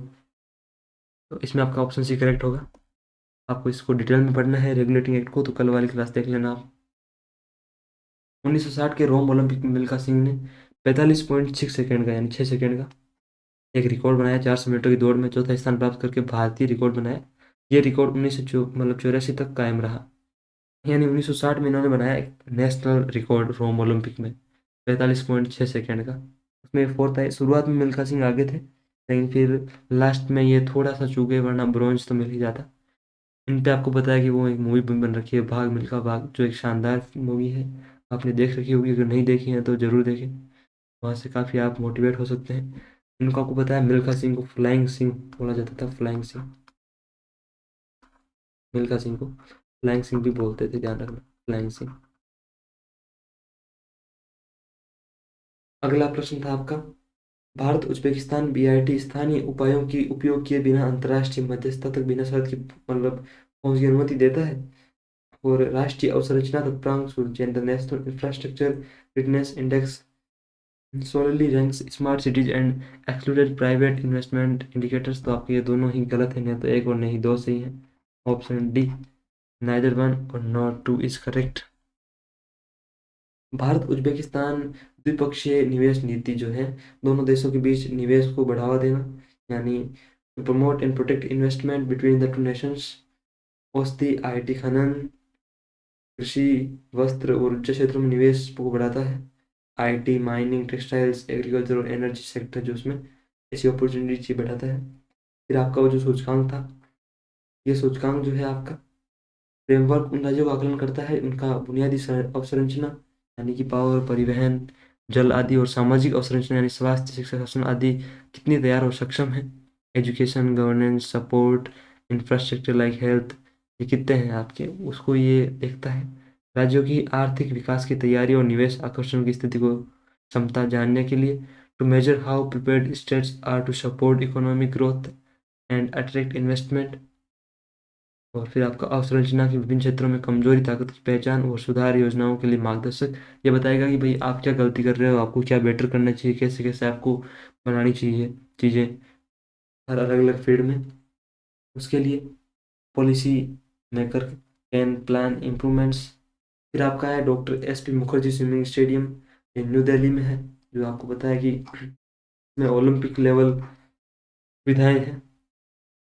तो इसमें आपका ऑप्शन सी करेक्ट होगा। आपको इसको डिटेल में पढ़ना है रेगुलेटिंग एक्ट को, तो कल वाली क्लास देख लेना आप। 1960 के रोम ओलंपिक में मिल्खा सिंह ने 45.6 सेकंड का यानी 6 सेकंड का एक रिकॉर्ड बनाया 400 मीटर की दौड़ में, चौथा स्थान प्राप्त करके भारतीय रिकॉर्ड बनाया। ये रिकॉर्ड 1984 तक कायम रहा। यानी 1960 में इन्होंने बनाया एक नेशनल रिकॉर्ड रोम ओलंपिक में 45.6 सेकंड का। उसमें फोर्थ है। शुरुआत में मिल्खा सिंह आगे थे, लेकिन फिर लास्ट में ये थोड़ा सा चूके, वरना ब्रॉन्ज तो मिल ही जाता। इन पे आपको पता है कि वो एक मूवी बन रखी है, भाग मिल्खा भाग, जो एक शानदार मूवी है। आपने देख रखी होगी, अगर नहीं देखी है तो जरूर देखें, वहाँ से काफ़ी आप मोटिवेट हो सकते हैं। इनको आपको पता है मिल्खा सिंह को फ्लाइंग सिंह बोला जाता था, फ्लाइंग सिंह। मिल्खा सिंह को फ्लाइंग सिंह भी बोलते थे, ध्यान रखना, फ्लाइंग सिंह। अगला प्रश्न था आपका, भारत उज्बेकिस्तान बीआईटी स्थानीय उपायों की उपयोग किए बिना अंतर्राष्ट्रीय मध्यस्थता तक बिना शर्त की मतलब पहुंच की अनुमति देता है। और राष्ट्रीय अवसंरचना तत्प्रांग सूची the national infrastructure fitness index solely ranks smart cities and excluded private investment indicators। तो आपके ये दोनों ही गलत हैं, या तो एक और नहीं दो सही हैं। ऑप्शन डी नाइदर वन और not two is correct. Bharat Uzbekistan द्विपक्षीय निवेश नीति जो है, दोनों देशों के बीच निवेश को बढ़ावा देना, यानी promote and protect investment between the two nations. औषधि, आईटी, खनन, कृषि, वस्त्र और ऊर्जा क्षेत्रों में निवेश को बढ़ाता है। आईटी, माइनिंग, टेक्सटाइल्स, एग्रीकल्चर और एनर्जी सेक्टर जो उसमें ऐसी अपॉर्चुनिटी बढ़ाता है। फिर आपका वो जो सूचकांक था, ये सूचकांक जो है आपका फ्रेमवर्क उन राज्यों का आकलन करता है, उनका बुनियादी अवसंरचना यानी कि पावर, परिवहन, जल आदि, और सामाजिक अवसंरचना यानी स्वास्थ्य, शिक्षा, शासन आदि कितनी तैयार और सक्षम है। Education, governance, support, infrastructure like health, ये कितने हैं आपके, उसको ये देखता है। राज्यों की आर्थिक विकास की तैयारी और निवेश आकर्षण की स्थिति को क्षमता जानने के लिए, to measure how prepared states are to support economic growth and attract investment. और फिर आपका अवसंरचना की विभिन्न क्षेत्रों में कमजोरी, ताकत की पहचान और सुधार योजनाओं के लिए मार्गदर्शक। ये बताएगा कि भाई आप क्या गलती कर रहे हो, आपको क्या बेटर करना चाहिए, कैसे कैसे आपको बनानी चाहिए चीज़ें हर अलग अलग फील्ड में। उसके लिए policy maker can plan improvements. फिर आपका है doctor S P Mukherjee swimming stadium, ये न्यू दिल्ली में है, जो आपको पता है कि इसमें ओलंपिक लेवल सुविधाएं हैं,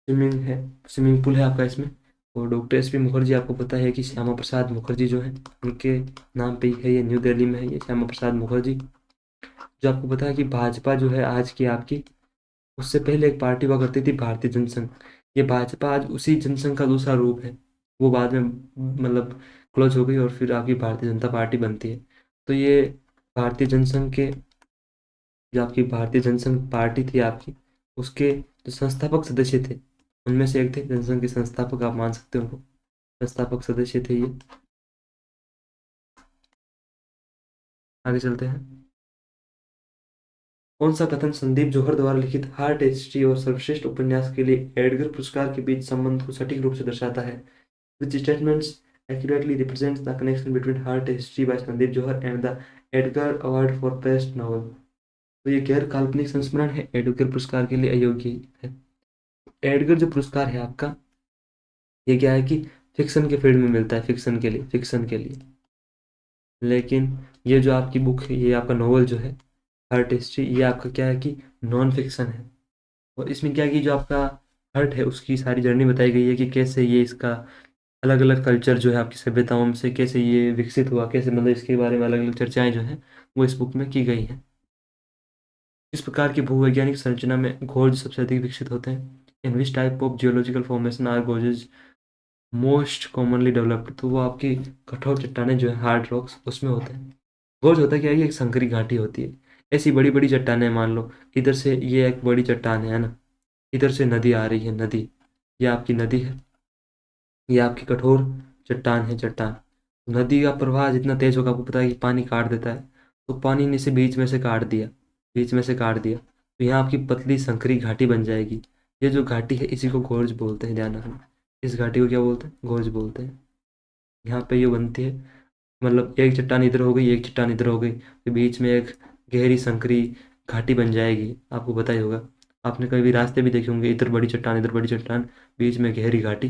स्विमिंग है, स्विमिंग पूल है आपका इसमें। और डॉक्टर एस पी मुखर्जी, आपको पता है कि श्यामा प्रसाद मुखर्जी जो है, उनके नाम पे ही है, ये न्यू दिल्ली में है, ये श्यामा प्रसाद मुखर्जी। जो आपको पता है कि भाजपा जो है आज की आपकी, उससे पहले एक पार्टी हुआ करती थी भारतीय जनसंघ। ये भाजपा आज उसी जनसंघ का दूसरा रूप है। वो बाद में मतलब क्लोज हो गई और फिर आपकी भारतीय जनता पार्टी बनती है। तो ये भारतीय जनसंघ के, जो आपकी भारतीय जनसंघ पार्टी थी आपकी, उसके जो संस्थापक सदस्य थे उनमें से एक थे, जनसंघ के संस्थापक आप मान सकते हो उनको, संस्थापक सदस्य थे ये। आगे चलते हैं। कौन सा कथन संदीप जौहर द्वारा लिखित हार्ट हिस्ट्री और सर्वश्रेष्ठ उपन्यास के लिए एडगर पुरस्कार के बीच संबंध को सटीक रूप से दर्शाता है? Which statements accurately represents the connection between Heart History by Sandeep Johar and the Edgar Award for Best Novel? तो ये गैर काल्पनिक संस्मरण है, एडगर पुरस्कार के लिए अयोग्य है। एडगर जो पुरस्कार है आपका, ये क्या है कि फिक्शन के फील्ड में मिलता है, फिक्शन के लिए, फिक्शन के लिए। लेकिन ये जो आपकी बुक है, ये आपका नोवेल जो है हार्ट हिस्ट्री, ये आपका क्या है कि नॉन फिक्शन है। और इसमें क्या है कि जो आपका हर्ट है उसकी सारी जर्नी बताई गई है कि कैसे ये इसका अलग अलग कल्चर जो है आपकी सभ्यताओं में से कैसे ये विकसित हुआ, कैसे मतलब इसके बारे में अलग अलग चर्चाएं जो हैं वो इस बुक में की गई हैं। इस प्रकार की भूवैज्ञानिक संरचना में घोज सबसे अधिक विकसित होते हैं। In which type of geological formation are gorges most commonly developed? तो वो आपकी कठोर चट्टानें जो है हार्ड रॉक्स उसमें होते हैं। गोज होता क्या है, ये एक संकरी घाटी होती है। ऐसी बड़ी बड़ी चट्टानें, मान लो इधर से ये एक बड़ी चट्टान है ना, इधर से नदी आ रही है, नदी, ये आपकी नदी है, ये आपकी कठोर चट्टान है, चट्टान। नदी का प्रवाह जितना तेज होगा, आपको पता है कि पानी काट देता है, तो पानी ने इसे बीच में से काट दिया, बीच में से काट दिया, तो यहाँ आपकी पतली संकरी घाटी बन जाएगी। ये जो घाटी है इसी को गोर्ज बोलते हैं, ध्यान रखना। इस घाटी को क्या बोलते हैं? गोर्ज बोलते हैं। यहाँ पे ये बनती है, मतलब एक चट्टान इधर हो गई, एक चट्टान इधर हो गई, तो बीच में एक गहरी संकरी घाटी बन जाएगी। आपको पता ही होगा, आपने कभी रास्ते भी देखे होंगे, इधर बड़ी चट्टान, इधर बड़ी चट्टान, बीच में गहरी घाटी,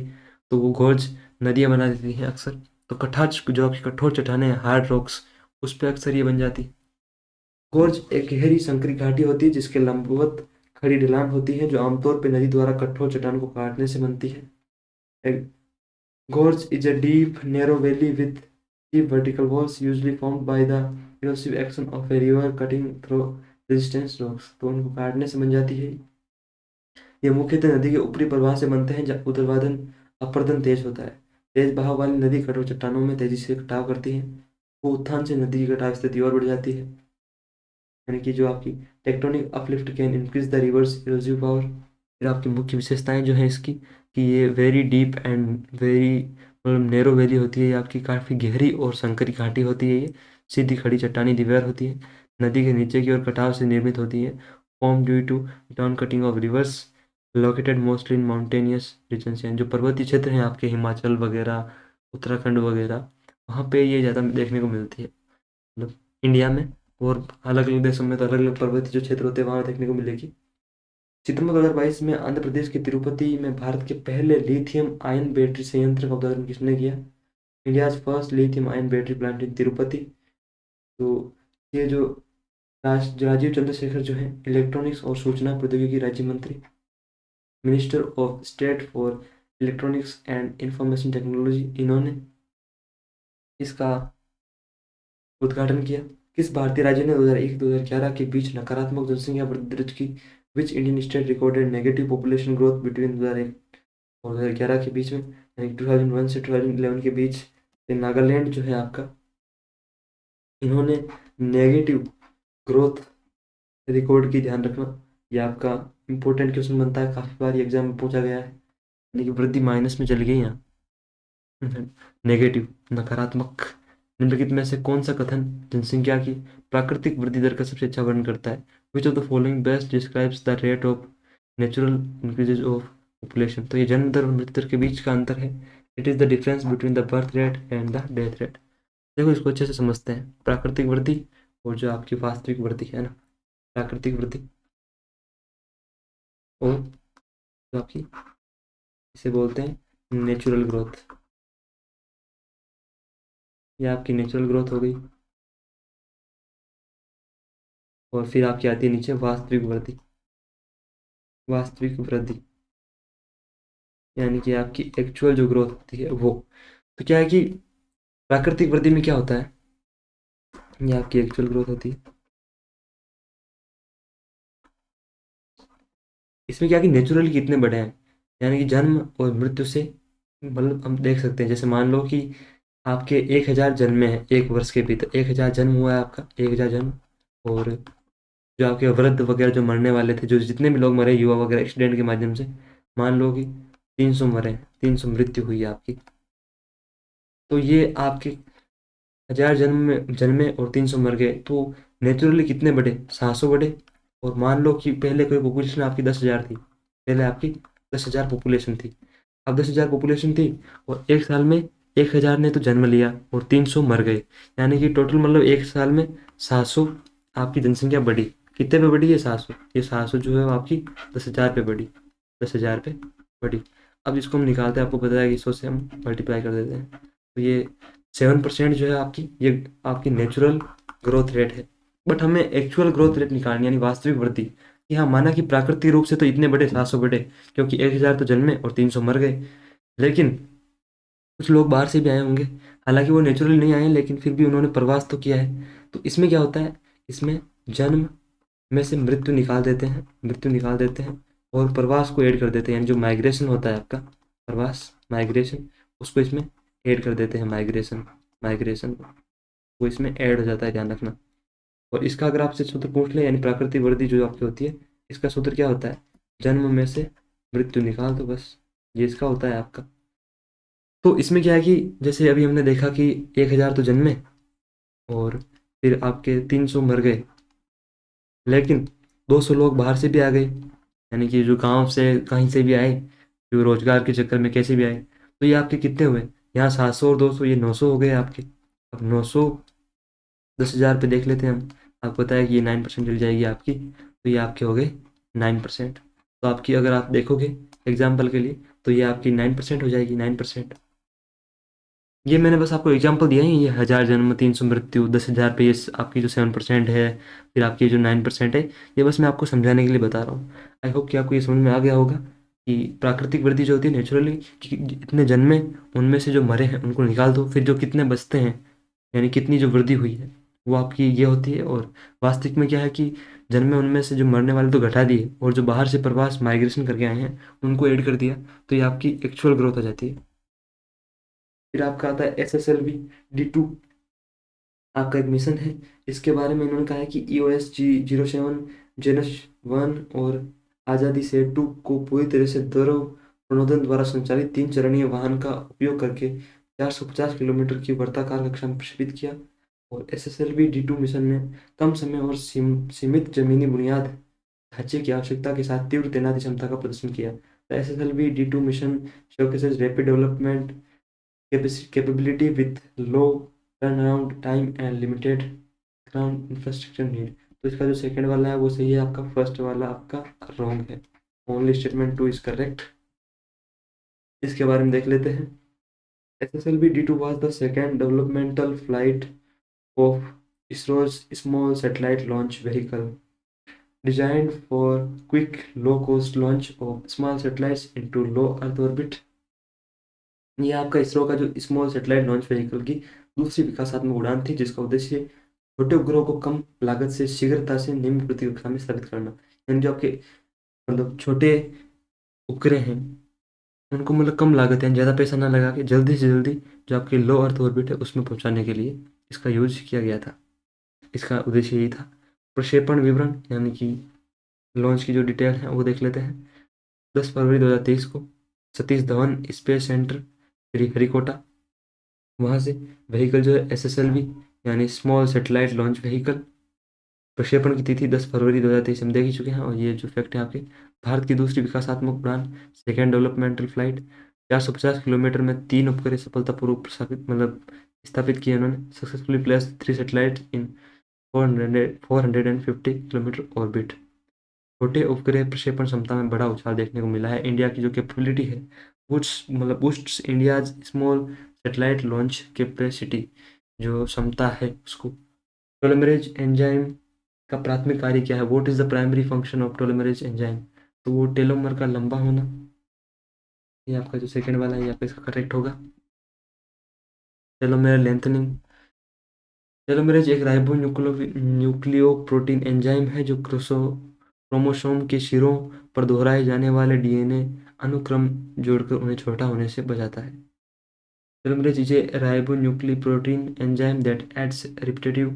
तो वो गोर्ज नदियाँ बना देती हैं अक्सर। तो कठार जो आपकी कठोर चट्टानें हैं, हार्ड रॉक्स, उस पर अक्सर ये बन जाती है। गोर्ज एक गहरी संकरी घाटी होती है जिसके लंबवत खड़ी ढलान होती है, जो आमतौर पर नदी द्वारा कठोर चट्टान को काटने से बनती है। Gorge is a deep, narrow valley with steep vertical walls usually formed by the erosive action of a river cutting through resistance rocks। तो उनको काटने से बन जाती है। ये मुख्यतः नदी के ऊपरी प्रवाह से बनते हैं जब ऊर्ध्वाधर अपरदन तेज होता है। तेज बहाव वाली नदी कठोर चट्टानों में तेजी से कटाव करती है। वो उत्थान से नदी की कटाव स्थिति और बढ़ जाती है, यानी कि जो आपकी tectonic uplift can increase the reverse erosive power. फिर आपकी मुख्य विशेषताएं जो है इसकी, कि ये वेरी डीप एंड वेरी मतलब नैरो वैली होती है, ये आपकी काफ़ी गहरी और संकरी घाटी होती है, ये सीधी खड़ी चट्टानी दीवार होती है, नदी के नीचे की ओर कटाव से निर्मित होती है। Form due to down cutting of rivers located mostly in mountainous regions, जो पर्वतीय क्षेत्र हैं आपके हिमाचल वगैरह, उत्तराखंड वगैरह, वहाँ पे ये ज़्यादा देखने को मिलती है, मतलब इंडिया में। और अलग अलग देशों में तो अलग अलग पर्वतीय जो क्षेत्र होते हैं वहाँ देखने को मिलेगी। सितंबर 2022 में आंध्र प्रदेश के तिरुपति में भारत के पहले लिथियम आयन बैटरी संयंत्र का उद्घाटन किसने किया? India's first lithium ion battery plant in Tirupati. तो ये जो राजीव चंद्रशेखर जो है, इलेक्ट्रॉनिक्स और सूचना प्रौद्योगिकी राज्य मंत्री, minister of state for electronics and information technology, इन्होंने इसका उद्घाटन किया। किस भारतीय राज्य ने 2001-2011 के बीच नकारात्मक जनसंख्या वृद्धि दर्ज की? Which Indian state recorded negative population growth between 2001 और 2011 के बीच में, यानी 2001 से 2011 के बीच? नागालैंड जो है आपका, इन्होंने नेगेटिव ग्रोथ रिकॉर्ड की, ध्यान रखना। ये आपका इंपॉर्टेंट क्वेश्चन बनता है, काफ़ी बार एग्जाम में पूछा गया है, यानी कि वृद्धि माइनस में चली गई यहाँ, नेगेटिव, नकारात्मक। निम्नलिखित में से कौन सा कथन जनसंख्या की प्राकृतिक वृद्धि दर का सबसे अच्छा वर्णन करता है? विच of the following best describes the rate of natural increases of population? तो ये जन्म दर और मृत्यु दर के बीच का अंतर है। It is the difference between the birth rate and the death rate. देखो इसको अच्छे से समझते हैं, प्राकृतिक वृद्धि और जो आपकी वास्तविक वृद्धि है ना, प्राकृतिक वृद्धि और जो आपकी, इसे बोलते हैं नेचुरल ग्रोथ। ये आपकी नेचुरल ग्रोथ हो गई, और फिर आपकी आती है नीचे वास्तविक वृद्धि। वास्तविक वृद्धि यानी कि आपकी एक्चुअल जो ग्रोथ होती है वो। तो क्या है कि प्राकृतिक वृद्धि में क्या होता है, ये आपकी एक्चुअल ग्रोथ होती है। इसमें क्या है कि नेचुरली कितने बड़े हैं, यानी कि जन्म और मृत्यु से मतलब हम देख सकते हैं, जैसे मान लो कि आपके 1000 जन्मे हैं एक वर्ष के भीतर, 1000 जन्म हुआ है आपका, 1000 जन्म। और जो आपके वृद्ध वगैरह जो मरने वाले थे, जो जितने भी लोग मरे युवा वगैरह एक्सीडेंट के माध्यम से, मान लो कि 300 मरे, 300 मृत्यु हुई है आपकी। तो ये आपके 1000 जन्म में जन्मे और 300 मर गए, तो नेचुरली कितने बढ़े? 700 बढ़े। और मान लो कि पहले कोई पॉपुलेशन आपकी 10,000 थी, पहले आपकी 10,000 पॉपुलेशन थी। अब 10,000 पॉपुलेशन थी और एक साल में 1000 ने तो जन्म लिया और 300 मर गए, यानी कि टोटल मतलब एक साल में 700 आपकी जनसंख्या बढ़ी। कितने पे बढ़ी? ये 700। ये 700 जो है वो आपकी 10,000 पे बढ़ी, 10,000 पे बढ़ी। अब इसको हम निकालते हैं, आपको पता है कि 100 से हम मल्टीप्लाई कर देते हैं, तो ये 7% जो है आपकी, ये आपकी नेचुरल ग्रोथ रेट है। बट हमें एक्चुअल ग्रोथ रेट निकालनी, यानी वास्तविक वृद्धि, कि हाँ माना कि प्राकृतिक रूप से तो इतने बड़े 700 बढ़े, क्योंकि 1000 तो जन्मे और 300 मर गए। लेकिन कुछ लोग बाहर से भी आए होंगे, हालांकि वो नेचुरली नहीं आए, लेकिन फिर भी उन्होंने प्रवास तो किया है। तो इसमें क्या होता है, इसमें जन्म में से मृत्यु निकाल देते हैं, मृत्यु निकाल देते हैं और प्रवास को ऐड कर देते हैं, यानी जो माइग्रेशन होता है आपका, प्रवास, माइग्रेशन, उसको इसमें ऐड कर देते हैं। माइग्रेशन, माइग्रेशन वो इसमें ऐड हो जाता है, ध्यान रखना। और इसका अगर आपसे सूत्र पूछ ले, यानी प्राकृतिक वृद्धि जो आपकी होती है, इसका सूत्र क्या होता है? जन्म में से मृत्यु निकाल दो, बस ये इसका होता है आपका। तो इसमें क्या है कि जैसे अभी हमने देखा कि 1000 तो जन्मे और फिर आपके 300 मर गए, लेकिन 200 लोग बाहर से भी आ गए, यानी कि जो गांव से कहीं से भी आए, जो रोजगार के चक्कर में कैसे भी आए। तो ये आपके कितने हुए? यहाँ 700 और 200, ये 900 हो गए आपके। अब 900 10,000 पे देख लेते हैं हम। आपको पता है कि ये 9% चल जाएगी आपकी, तो ये आपके हो गए 9%। तो आपकी अगर आप देखोगे एग्जाम्पल के लिए, तो ये आपकी 9% हो जाएगी, 9%। ये मैंने बस आपको एग्जांपल दिया है, ये 1000 जन्म 300 मृत्यु 10,000 पे, ये आपकी जो 7% है, फिर आपकी जो 9% है, ये बस मैं आपको समझाने के लिए बता रहा हूँ। आई होप कि आपको ये समझ में आ गया होगा कि प्राकृतिक वृद्धि जो होती है नेचुरली, कि इतने जन्मे, उनमें से जो मरे हैं उनको निकाल दो, फिर जो कितने बचते हैं, यानी कितनी जो वृद्धि हुई है, वो आपकी ये होती है। और वास्तविक में क्या है कि जन्मे उनमें से जो मरने वाले तो घटा दिए, और जो बाहर से प्रवास माइग्रेशन करके आए हैं उनको ऐड कर दिया, तो ये आपकी एक्चुअल ग्रोथ हो जाती है। फिर आपका आता है SSLV-D2, आपका एक मिशन है। इसके बारे में इन्होंने कहा है कि EOS-G07 जेनस 1 और आज़ादी सेट 2 को पूरी तरह से द्रव प्रणोदन द्वारा संचालित 3 चरणीय वाहन का उपयोग करके 450 किलोमीटर की वर्ताकार कक्षा में प्रक्षेपित किया। और SSLV-D2 मिशन ने कम समय और सीमित जमीनी बुनियाद ढांचे की आवश्यकता के साथ तीव्र तैनाती क्षमता का प्रदर्शन किया। SSLV-D2 mission showcases rapid development capability with low turnaround time and limited ground infrastructure need। तो इसका जो सेकंड वाला है वो सही है आपका, फर्स्ट वाला आपका रॉन्ग है। Only statement 2 is correct. इसके बारे में देख लेते हैं। SSLV-D2 was the second developmental flight of ISRO's small satellite launch vehicle designed for quick low-cost launch of small satellites into low Earth orbit। ये आपका इसरो का जो स्मॉल सैटेलाइट लॉन्च व्हीकल की दूसरी विकासात्मक उड़ान थी, जिसका उद्देश्य छोटे उपग्रहों को कम लागत से शीघ्रता से निम्न पृथ्वी कक्षा में स्थापित करना। यानी जो आपके मतलब छोटे उपग्रह हैं, उनको मतलब कम लागत यानी ज़्यादा पैसा ना लगा के जल्दी से जल्दी जो आपकी लो अर्थ ऑर्बिट है उसमें पहुंचाने के लिए इसका यूज किया गया था। इसका उद्देश्य यही था। प्रक्षेपण विवरण यानी कि लॉन्च की जो डिटेल है वो देख लेते हैं। 10 फरवरी 2023 को सतीश धवन स्पेस सेंटर श्रीहरिकोटा, वहाँ से व्हीकल जो है SSLV यानी स्मॉल सैटेलाइट लॉन्च व्हीकल, प्रक्षेपण की तिथि 10 फरवरी 2023 हम देख ही चुके हैं। और ये जो फैक्ट है आपके, भारत की दूसरी विकासात्मक उड़ान, सेकेंड डेवलपमेंटल फ्लाइट, 450 किलोमीटर में 3 उपग्रह सफलतापूर्वक प्रस्थापित मतलब स्थापित किए उन्होंने। सक्सेसफुली प्लेस 3 सैटेलाइट इन 450 किलोमीटर ऑर्बिट। छोटे उपग्रह प्रक्षेपण क्षमता में बड़ा उछाल देखने को मिला है। इंडिया की जो कैपेबिलिटी है, boosts India's small satellite launch capacity, जो क्षमता है उसको। टोलोमेरेज एंजाइम का प्राथमिक कार्य क्या है? What is the primary function of telomerase enzyme? तो वो टेलोमर का लंबा होना। ये आपका जो सेकंड वाला है ये आपका इसका करेक्ट होगा। Telomere lengthening. टेलोमेरेज एक राइबो न्यूक्लियो प्रोटीन एंजाइम है जो क्रोमोसोम के सिरों पर दोहराए जाने वाले DNA अनुक्रम जोड़कर उन्हें छोटा होने से बचाता है। चलो मेरी चीज़ें, ribonucleoprotein enzyme that adds repetitive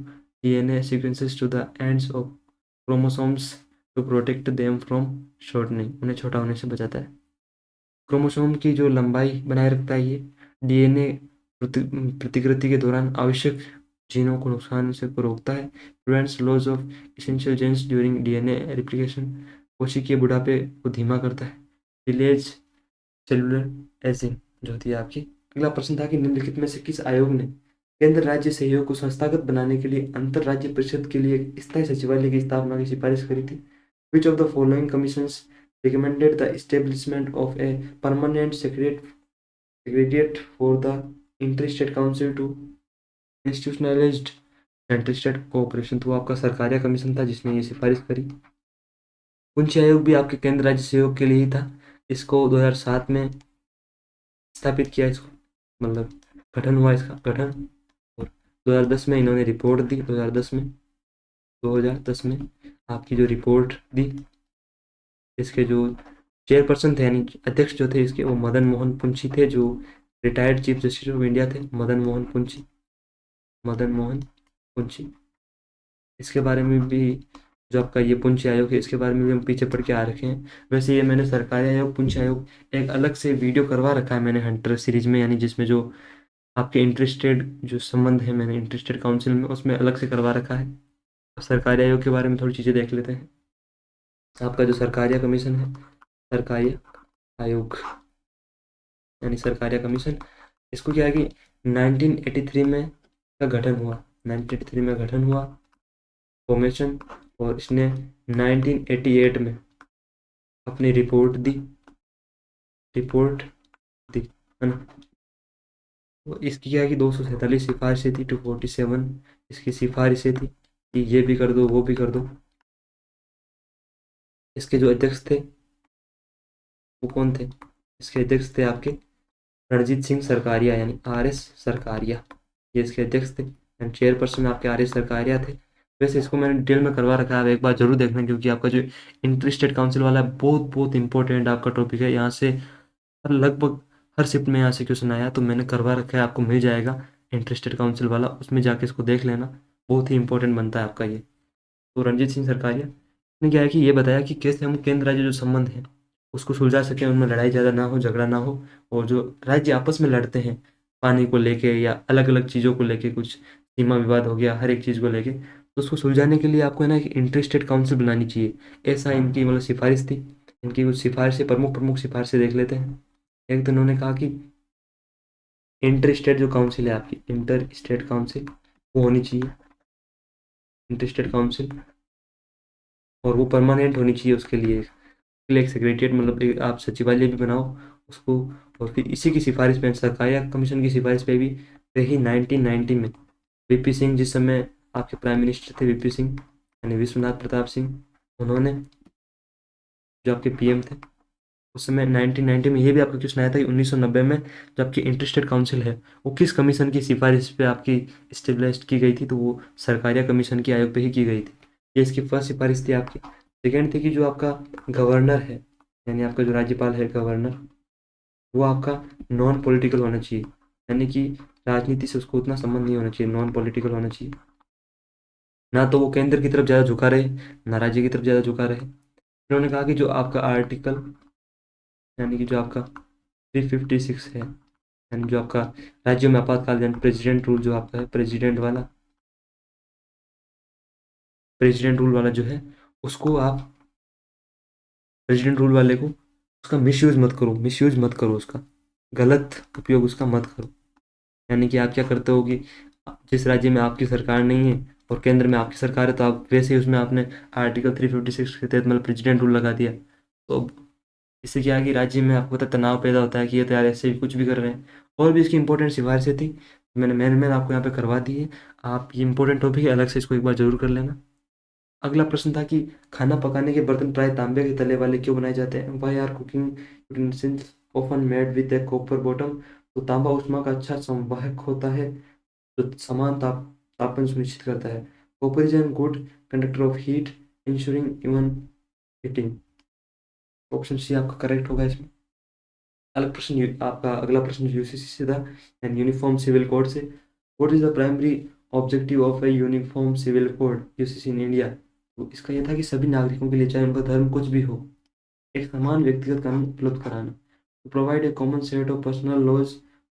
DNA sequences to the ends of chromosomes to protect them from shortening, उन्हें छोटा होने से बचाता है। क्रोमोसोम की जो लंबाई बनाए रखता है ये, डीएनए प्रतिकृति के दौरान आवश्यक जीनों को नुकसान से को रोकता है, prevents loss of essential genes during DNA replication, कोशिकीय बुढ़ापे को धीमा करता है, डिलेज सेलुलर एजिंग जो होती है आपकी। अगला प्रश्न था कि निम्नलिखित में से किस आयोग ने केंद्र राज्य सहयोग को संस्थागत बनाने के लिए अंतर राज्य परिषद के लिए स्थायी सचिवालय की स्थापना की सिफारिश करी थी? विच of the following commissions recommended the establishment of a permanent secretariat for the Inter-State Council to institutionalized inter-state cooperation, तो आपका सरकारिया कमीशन था जिसने ये सिफारिश करी। पुंछ आयोग भी आपके केंद्र राज्य सहयोग के लिए ही था, इसको 2007 में स्थापित किया, इसको मतलब गठन हुआ इसका गठन, और 2010 में इन्होंने रिपोर्ट दी। 2010 में आपकी जो रिपोर्ट दी, इसके जो चेयरपर्सन थे यानी अध्यक्ष जो थे इसके, वो मदन मोहन पुंछी थे, जो retired chief justice of India थे, मदन मोहन पुंछी। इसके बारे में भी, जो आपका ये पुंछी आयोग है, इसके बारे में भी हम पीछे पढ़ के आ रखे हैं। वैसे ये मैंने सरकारी आयोग, पुंछी आयोग, एक अलग से वीडियो करवा रखा है मैंने हंटर सीरीज में, यानी जिसमें जो आपके इंटरेस्टेड जो संबंध है मैंने इंटरेस्टेड काउंसिल में उसमें अलग से करवा रखा है। सरकारी आयोग के बारे में थोड़ी चीज़ें देख लेते हैं। आपका जो सरकारिया कमीशन है, सरकारी आयोग यानी सरकारिया कमीशन, इसको क्या है कि 1983 में का गठन हुआ, 1983 में गठन हुआ फॉर्मेशन, और इसने 1988 में अपनी रिपोर्ट दी है ना। तो इसकी क्या है कि 247 सिफारिशें थी, 247 इसकी सिफारिशें थी कि ये भी कर दो वो भी कर दो। इसके जो अध्यक्ष थे वो कौन थे? इसके अध्यक्ष थे आपके रणजीत सिंह सरकारिया यानी RS सरकारिया, ये इसके अध्यक्ष थे, एंड चेयरपर्सन आपके RS सरकारिया थे। वैसे इसको मैंने डिटेल में करवा रखा है, आप एक बार जरूर देखना, क्योंकि आपका जो इंटर स्टेट काउंसिल वाला है बहुत बहुत इंपॉर्टेंट आपका टॉपिक है। यहाँ से लगभग हर शिफ्ट में यहाँ से क्वेश्चन आया, तो मैंने करवा रखा है, आपको मिल जाएगा इंटर स्टेट काउंसिल वाला, उसमें जाके इसको देख लेना, बहुत ही इंपॉर्टेंट बनता है आपका ये। तो रणजीत सिंह सरकारिया ने क्या है कि ये बताया कि कैसे हम केंद्र राज्य जो संबंध है उसको सुलझा सकें, उनमें लड़ाई ज़्यादा ना हो, झगड़ा ना हो, और जो राज्य आपस में लड़ते हैं पानी को लेके या अलग अलग चीज़ों को लेके, कुछ सीमा विवाद हो गया, हर एक चीज़ को लेके, तो उसको सुलझाने के लिए आपको है ना एक इंटर स्टेट काउंसिल बनानी चाहिए, ऐसा इनकी मतलब सिफारिश थी। इनकी कुछ सिफारिशें, प्रमुख प्रमुख सिफारिशें देख लेते हैं। एक तो इन्होंने कहा कि इंटर स्टेट जो काउंसिल है आपकी, इंटर स्टेट काउंसिल वो होनी चाहिए, इंटर स्टेट काउंसिल, और वो परमानेंट होनी चाहिए। उसके लिए एक सेक्रेटरीट मतलब एक आप सचिवालय भी बनाओ उसको। और फिर इसी की सिफारिश पे, सरकारिया कमीशन की सिफारिश पे भी रही 1990 में VP सिंह, जिस समय आपके प्राइम मिनिस्टर थे VP सिंह यानी विश्वनाथ प्रताप सिंह, उन्होंने जो आपके PM थे उस समय 1990 में, ये भी आपका क्वेश्चन आया था कि 1990 में जो आपकी इंटरेस्टेड काउंसिल है वो किस कमीशन की सिफारिश पे आपकी इस्टेब्लिश की गई थी, तो वो सरकारिया कमीशन के आयोग पे ही की गई थी। ये इसकी फर्स्ट सिफारिश थी आपकी। सेकेंड थी कि जो आपका गवर्नर है यानी आपका जो राज्यपाल है गवर्नर, वो आपका नॉन पॉलिटिकल होना चाहिए, यानी कि राजनीति से उसको उतना संबंध नहीं होना चाहिए, नॉन पॉलिटिकल होना चाहिए। ना तो वो केंद्र की तरफ ज़्यादा झुका रहे, ना राज्य की तरफ ज़्यादा झुका रहे। उन्होंने कहा कि जो आपका आर्टिकल यानी कि जो आपका 356 है, यानी जो आपका राज्यों में आपातकाल यानी प्रेसिडेंट रूल जो आपका है, प्रेसिडेंट रूल वाला जो है, उसको आप प्रेसिडेंट रूल वाले को उसका मिसयूज मत करो, उसका गलत उपयोग उसका मत करो। यानी कि आप क्या करते हो कि जिस राज्य में आपकी सरकार नहीं है और केंद्र में आपकी सरकार है, तो आप वैसे ही उसमें आपने आर्टिकल 356 के तहत मतलब प्रेसिडेंट रूल लगा दिया, तो इससे क्या है कि राज्य में आपको पता तनाव पैदा होता है कि ये तो यार ऐसे भी कुछ भी कर रहे हैं। और भी इसकी इंपॉर्टेंट सिफारिशें थी, मैंने आपको यहाँ पे करवा दी है। आप ये इंपॉर्टेंट टॉपिक है, अलग से इसको एक बार जरूर कर लेना। अगला प्रश्न था कि खाना पकाने के बर्तन प्राय तांबे के तले वाले क्यों बनाए जाते हैं? Why are cooking utensils often made with a copper bottom? तो तांबा ऊष्मा का अच्छा संवाहक होता है जो समान तापमान सुनिश्चित करता है। Copper is an good conductor of heat, ensuring even heating. Option C आपका करेक्ट होगा इसमें। आपका अगला प्रश्न यूसीसी से था एंड यूनिफॉर्म सिविल कोड से। What is the primary objective of a uniform civil code UCC in India? तो इसका यह था कि सभी नागरिकों के लिए, चाहे उनका धर्म कुछ भी हो, एक समान व्यक्तिगत कानून उपलब्ध कराना। To provide a common set of personal laws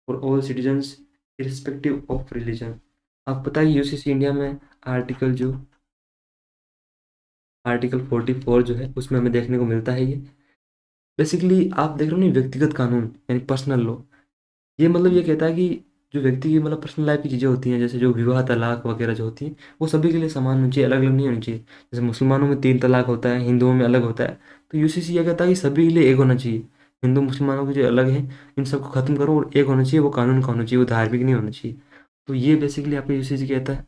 for all citizens irrespective of religion. आप पता है यूसीसी इंडिया में आर्टिकल 44 जो है उसमें हमें देखने को मिलता है। ये बेसिकली आप देख रहे हो ना, व्यक्तिगत कानून यानी पर्सनल लॉ। ये मतलब ये कहता है कि जो व्यक्ति की मतलब पर्सनल लाइफ की चीज़ें होती हैं, जैसे जो विवाह तलाक वगैरह जो होती हैं, वो सभी के लिए समान होनी चाहिए, अलग अलग नहीं होनी चाहिए। जैसे मुसलमानों में 3 तलाक होता है, हिंदुओं में अलग होता है। तो यूसीसी ये कहता है कि सभी के लिए एक होना चाहिए। हिंदू मुसलमानों के जो अलग हैं, इन सबको खत्म करो और एक होना चाहिए, वो कानून का होना चाहिए, वो धार्मिक नहीं होना चाहिए। तो ये बेसिकली आपका यूसीसी कहता है।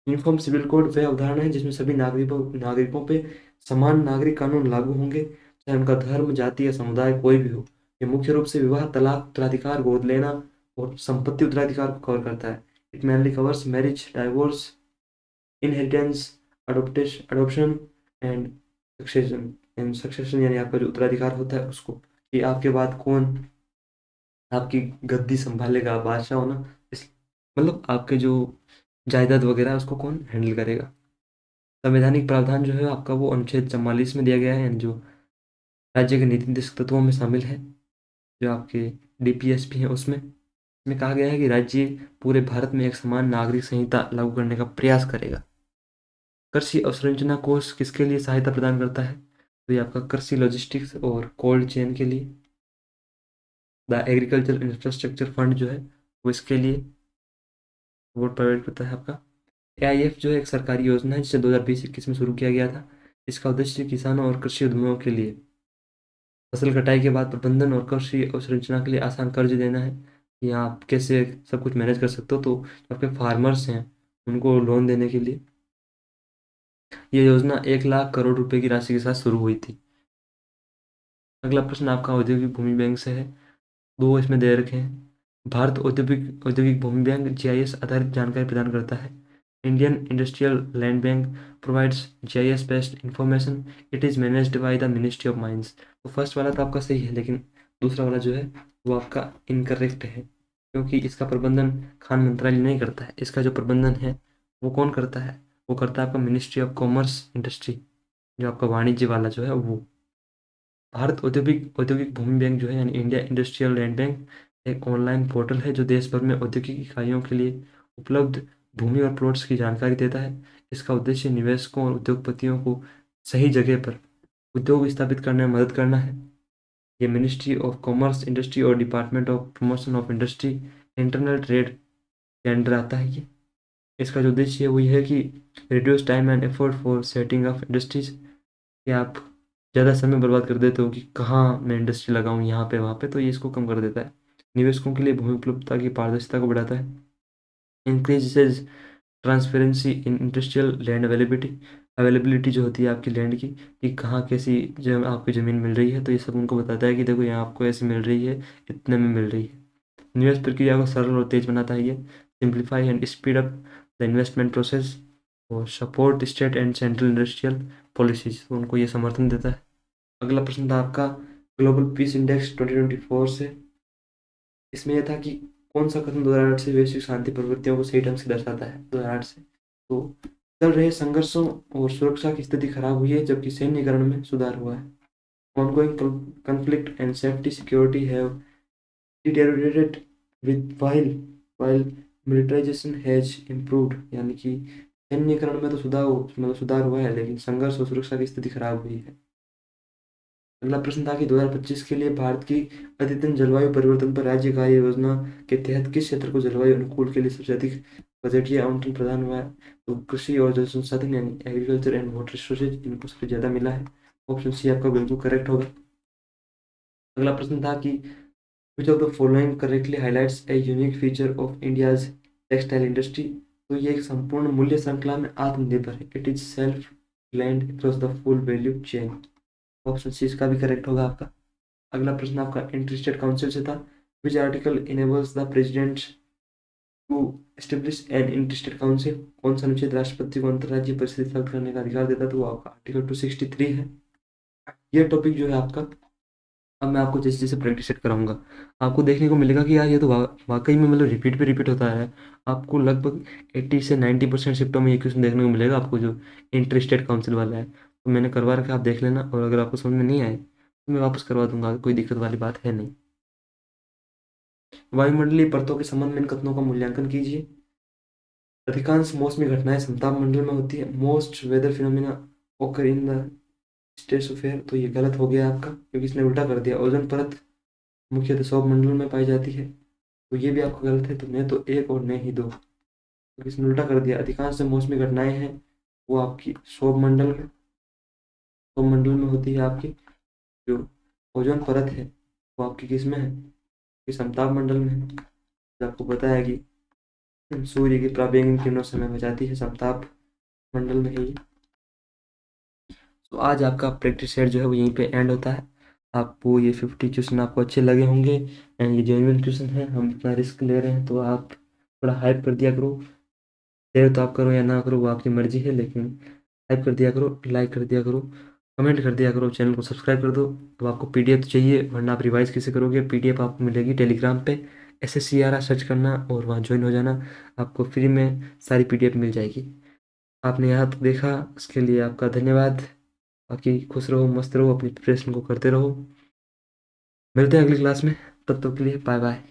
यूनिफॉर्म सिविल कोड वह अवधारणा है जिसमें सभी नागरिकों पे समान नागरिक कानून लागू होंगे, चाहे उनका धर्म, जाति या समुदाय कोई भी हो। ये मुख्य रूप से विवाह, तलाक, उत्तराधिकार, गोद लेना और संपत्ति उत्तराधिकार को कवर करता है। It mainly covers marriage, divorce, inheritance, adoption and succession यानी आपका जो उत्तराधिकार होता है उसको, कि आपके बाद कौन आपकी गद्दी संभालेगा, बादशाह होना, इस मतलब आपके जो जायदाद वगैरह है उसको कौन हैंडल करेगा। संवैधानिक प्रावधान जो है आपका वो अनुच्छेद 44 में दिया गया है, जो राज्य के नीति निर्देशक तत्वों में शामिल है, जो आपके डीपीएसपी हैं उसमें कहा गया है कि राज्य पूरे भारत में एक समान नागरिक संहिता लागू करने का प्रयास करेगा। कृषि अवसंरचना कोष किसके लिए सहायता प्रदान करता है? तो ये आपका कृषि लॉजिस्टिक्स और कोल्ड चेन के लिए। द एग्रीकल्चर इंफ्रास्ट्रक्चर फंड जो है वो इसके लिए वोट प्रोवाइड करता है आपका। एआईएफ जो है एक सरकारी योजना है जिसे 2020-21 में शुरू किया गया था। इसका उद्देश्य किसानों और कृषि उद्यमों के लिए फसल कटाई के बाद प्रबंधन और कृषि अवसंरचना के लिए आसान कर्ज देना है। या आप कैसे सब कुछ मैनेज कर सकते हो, तो जो आपके फार्मर्स हैं उनको लोन देने के लिए ये योजना 1 लाख करोड़ रुपए की राशि के साथ शुरू हुई थी। अगला प्रश्न आपका औद्योगिक भूमि बैंक से है। दो इसमें दे रखे हैं। भारत औद्योगिक औद्योगिक भूमि बैंक जीआईएस आधारित जानकारी प्रदान करता है। Indian industrial land bank provides GIS based information. It is managed by the ministry of mines. तो फर्स्ट वाला तो आपका सही है, लेकिन दूसरा वाला जो है वो आपका इनकरेक्ट है, क्योंकि इसका प्रबंधन खान मंत्रालय नहीं करता है। इसका जो प्रबंधन है वो कौन करता है? वो करता है आपका मिनिस्ट्री ऑफ कॉमर्स इंडस्ट्री, जो आपका वाणिज्य वाला जो है वो। भारत औद्योगिक औद्योगिक भूमि बैंक जो है यानी इंडिया इंडस्ट्रियल लैंड बैंक एक ऑनलाइन पोर्टल है जो देश भर में औद्योगिक इकाइयों के लिए उपलब्ध भूमि और प्लॉट्स की जानकारी देता है। इसका उद्देश्य निवेशकों और उद्योगपतियों को सही जगह पर उद्योग स्थापित करने में मदद करना है। ये मिनिस्ट्री ऑफ कॉमर्स इंडस्ट्री और department of promotion of industry internal trade के अंडर आता है। ये इसका जो उद्देश्य है वो ये है कि reduce time and effort for setting of industries, कि आप ज़्यादा समय बर्बाद कर देते हो कि कहाँ मैं इंडस्ट्री लगाऊं, यहाँ पे वहाँ पे, तो ये इसको कम कर देता है। निवेशकों के लिए भूमि उपलब्धता की पारदर्शिता को बढ़ाता है। Increases transparency in industrial land availability. Availability जो होती है आपकी लैंड की, कि कहाँ कैसी जो आपकी ज़मीन मिल रही है, तो ये सब उनको बताता है कि देखो यहाँ आपको ऐसी मिल रही है, इतने में मिल रही है। निवेश प्रक्रिया को सरल और तेज बनाता है ये। Simplify and speed up the investment process और support state and central industrial policies, तो उनको ये समर्थन देता है। अगला प्रश्न था आपका ग्लोबल पीस इंडेक्स 2024 से। इसमें यह था कि कौन सा कथन 2008 से वैश्विक शांति प्रवृत्तियों को सही ढंग से दर्शाता है 2008 से? तो चल रहे संघर्षों और सुरक्षा की स्थिति खराब हुई है जबकि सैन्यकरण में सुधार हुआ है। Ongoing conflict and safety security have deteriorated with while militarization has improved, यानी कि सैन्यकरण में तो सुधार हुआ है, लेकिन संघर्ष और सुरक्षा की स्थिति खराब हुई है। अगला प्रश्न था कि 2025 के लिए भारत की अद्यतन जलवायु परिवर्तन पर राज्य कार्य योजना के तहत किस क्षेत्र को जलवायु अनुकूल के लिए सबसे अधिक बजटीय आवंटन प्रदान हुआ है? तो कृषि और जल संसाधन यानी एग्रीकल्चर एंड वाटर रिसोर्सेज, इनको सबसे ज़्यादा मिला है। ऑप्शन सी आपका बिल्कुल करेक्ट होगा। अगला प्रश्न था कि which of the following correctly highlights a unique feature of India's textile industry? तो ये एक संपूर्ण मूल्य श्रृंखला में आत्मनिर्भर है। It is self reliant across the full value chain. Option C इसका भी करेक्ट होगा आपका। अगला प्रश्न आपका इंटरेस्टेड काउंसिल से था। Which article enables the president to establish an interested council? कौन सा अनुच्छेद राष्ट्रपति को अंतर्राज्यीय परिषद स्थापित करने का अधिकार देता है? तो वो आपका आर्टिकल 263 है। यह टॉपिक जो है आपका अब मैं आपको जैसे जैसे प्रैक्टिस सेट कराऊंगा, आपको देखने को मिलेगा कि यार ये तो वाकई में मतलब रिपीट पे रिपीट होता है। आपको लगभग 80 से 90% शिफ्टों में ये क्वेश्चन देखने को मिलेगा आपको, जो इंटर स्टेट काउंसिल वाला है। तो मैंने करवा रखा है, आप देख लेना, और अगर आपको समझ में नहीं आए तो मैं वापस करवा दूंगा, कोई दिक्कत वाली बात है नहीं। वायुमंडलीय परतों के संबंध में इन कथनों का मूल्यांकन कीजिए। अधिकांश मौसमी घटनाएं समताप मंडल में होती है। मोस्ट वेदर फिनोमिना ओकर इन द स्ट्रेटोस्फेयर। तो ये गलत हो गया आपका, क्योंकि इसने उल्टा कर दिया। ओजोन परत मुख्यतः सौर मंडल में पाई जाती है, तो ये भी आपका गलत है। तो मैं तो एक और नहीं दो, क्योंकि इसने उल्टा कर दिया। अधिकांश जो मौसमी घटनाएं हैं वो आपकी सौर मंडल में होती है। आपकी जो ओजोन परत है वो आपकी किस में है, कि समताप मंडल में है। जो आपको पता है कि सूर्य की पराबैंगनी किरणों से हमें बचाती है, समताप मंडल में है ये। तो आज आपका प्रैक्टिस सेट जो है वो यहीं पे एंड होता है। आपको ये 50 क्वेश्चन आपको अच्छे लगे होंगे, एंड ये जेन्युइन क्वेश्चन है। हम इतना रिस्क ले रहे हैं तो आप थोड़ा हाइप कर दिया करो। शेयर तो आप करो या ना करो वो आपकी मर्जी है, लेकिन हाइप कर दिया करो, लाइक कर दिया करो, कमेंट कर दिया करो, चैनल को सब्सक्राइब कर दो। तो आपको पीडीएफ तो चाहिए, वरना आप रिवाइज कैसे करोगे। पीडीएफ आपको मिलेगी टेलीग्राम पे, SSCRA सर्च करना और वहाँ ज्वाइन हो जाना। आपको फ्री में सारी पीडीएफ मिल जाएगी। आपने यहाँ तक देखा, उसके लिए आपका धन्यवाद। बाकी खुश रहो, मस्त रहो, अपनी प्रिपरेशन को करते रहो। मिलते हैं अगली क्लास में, तब तक के लिए बाय बाय।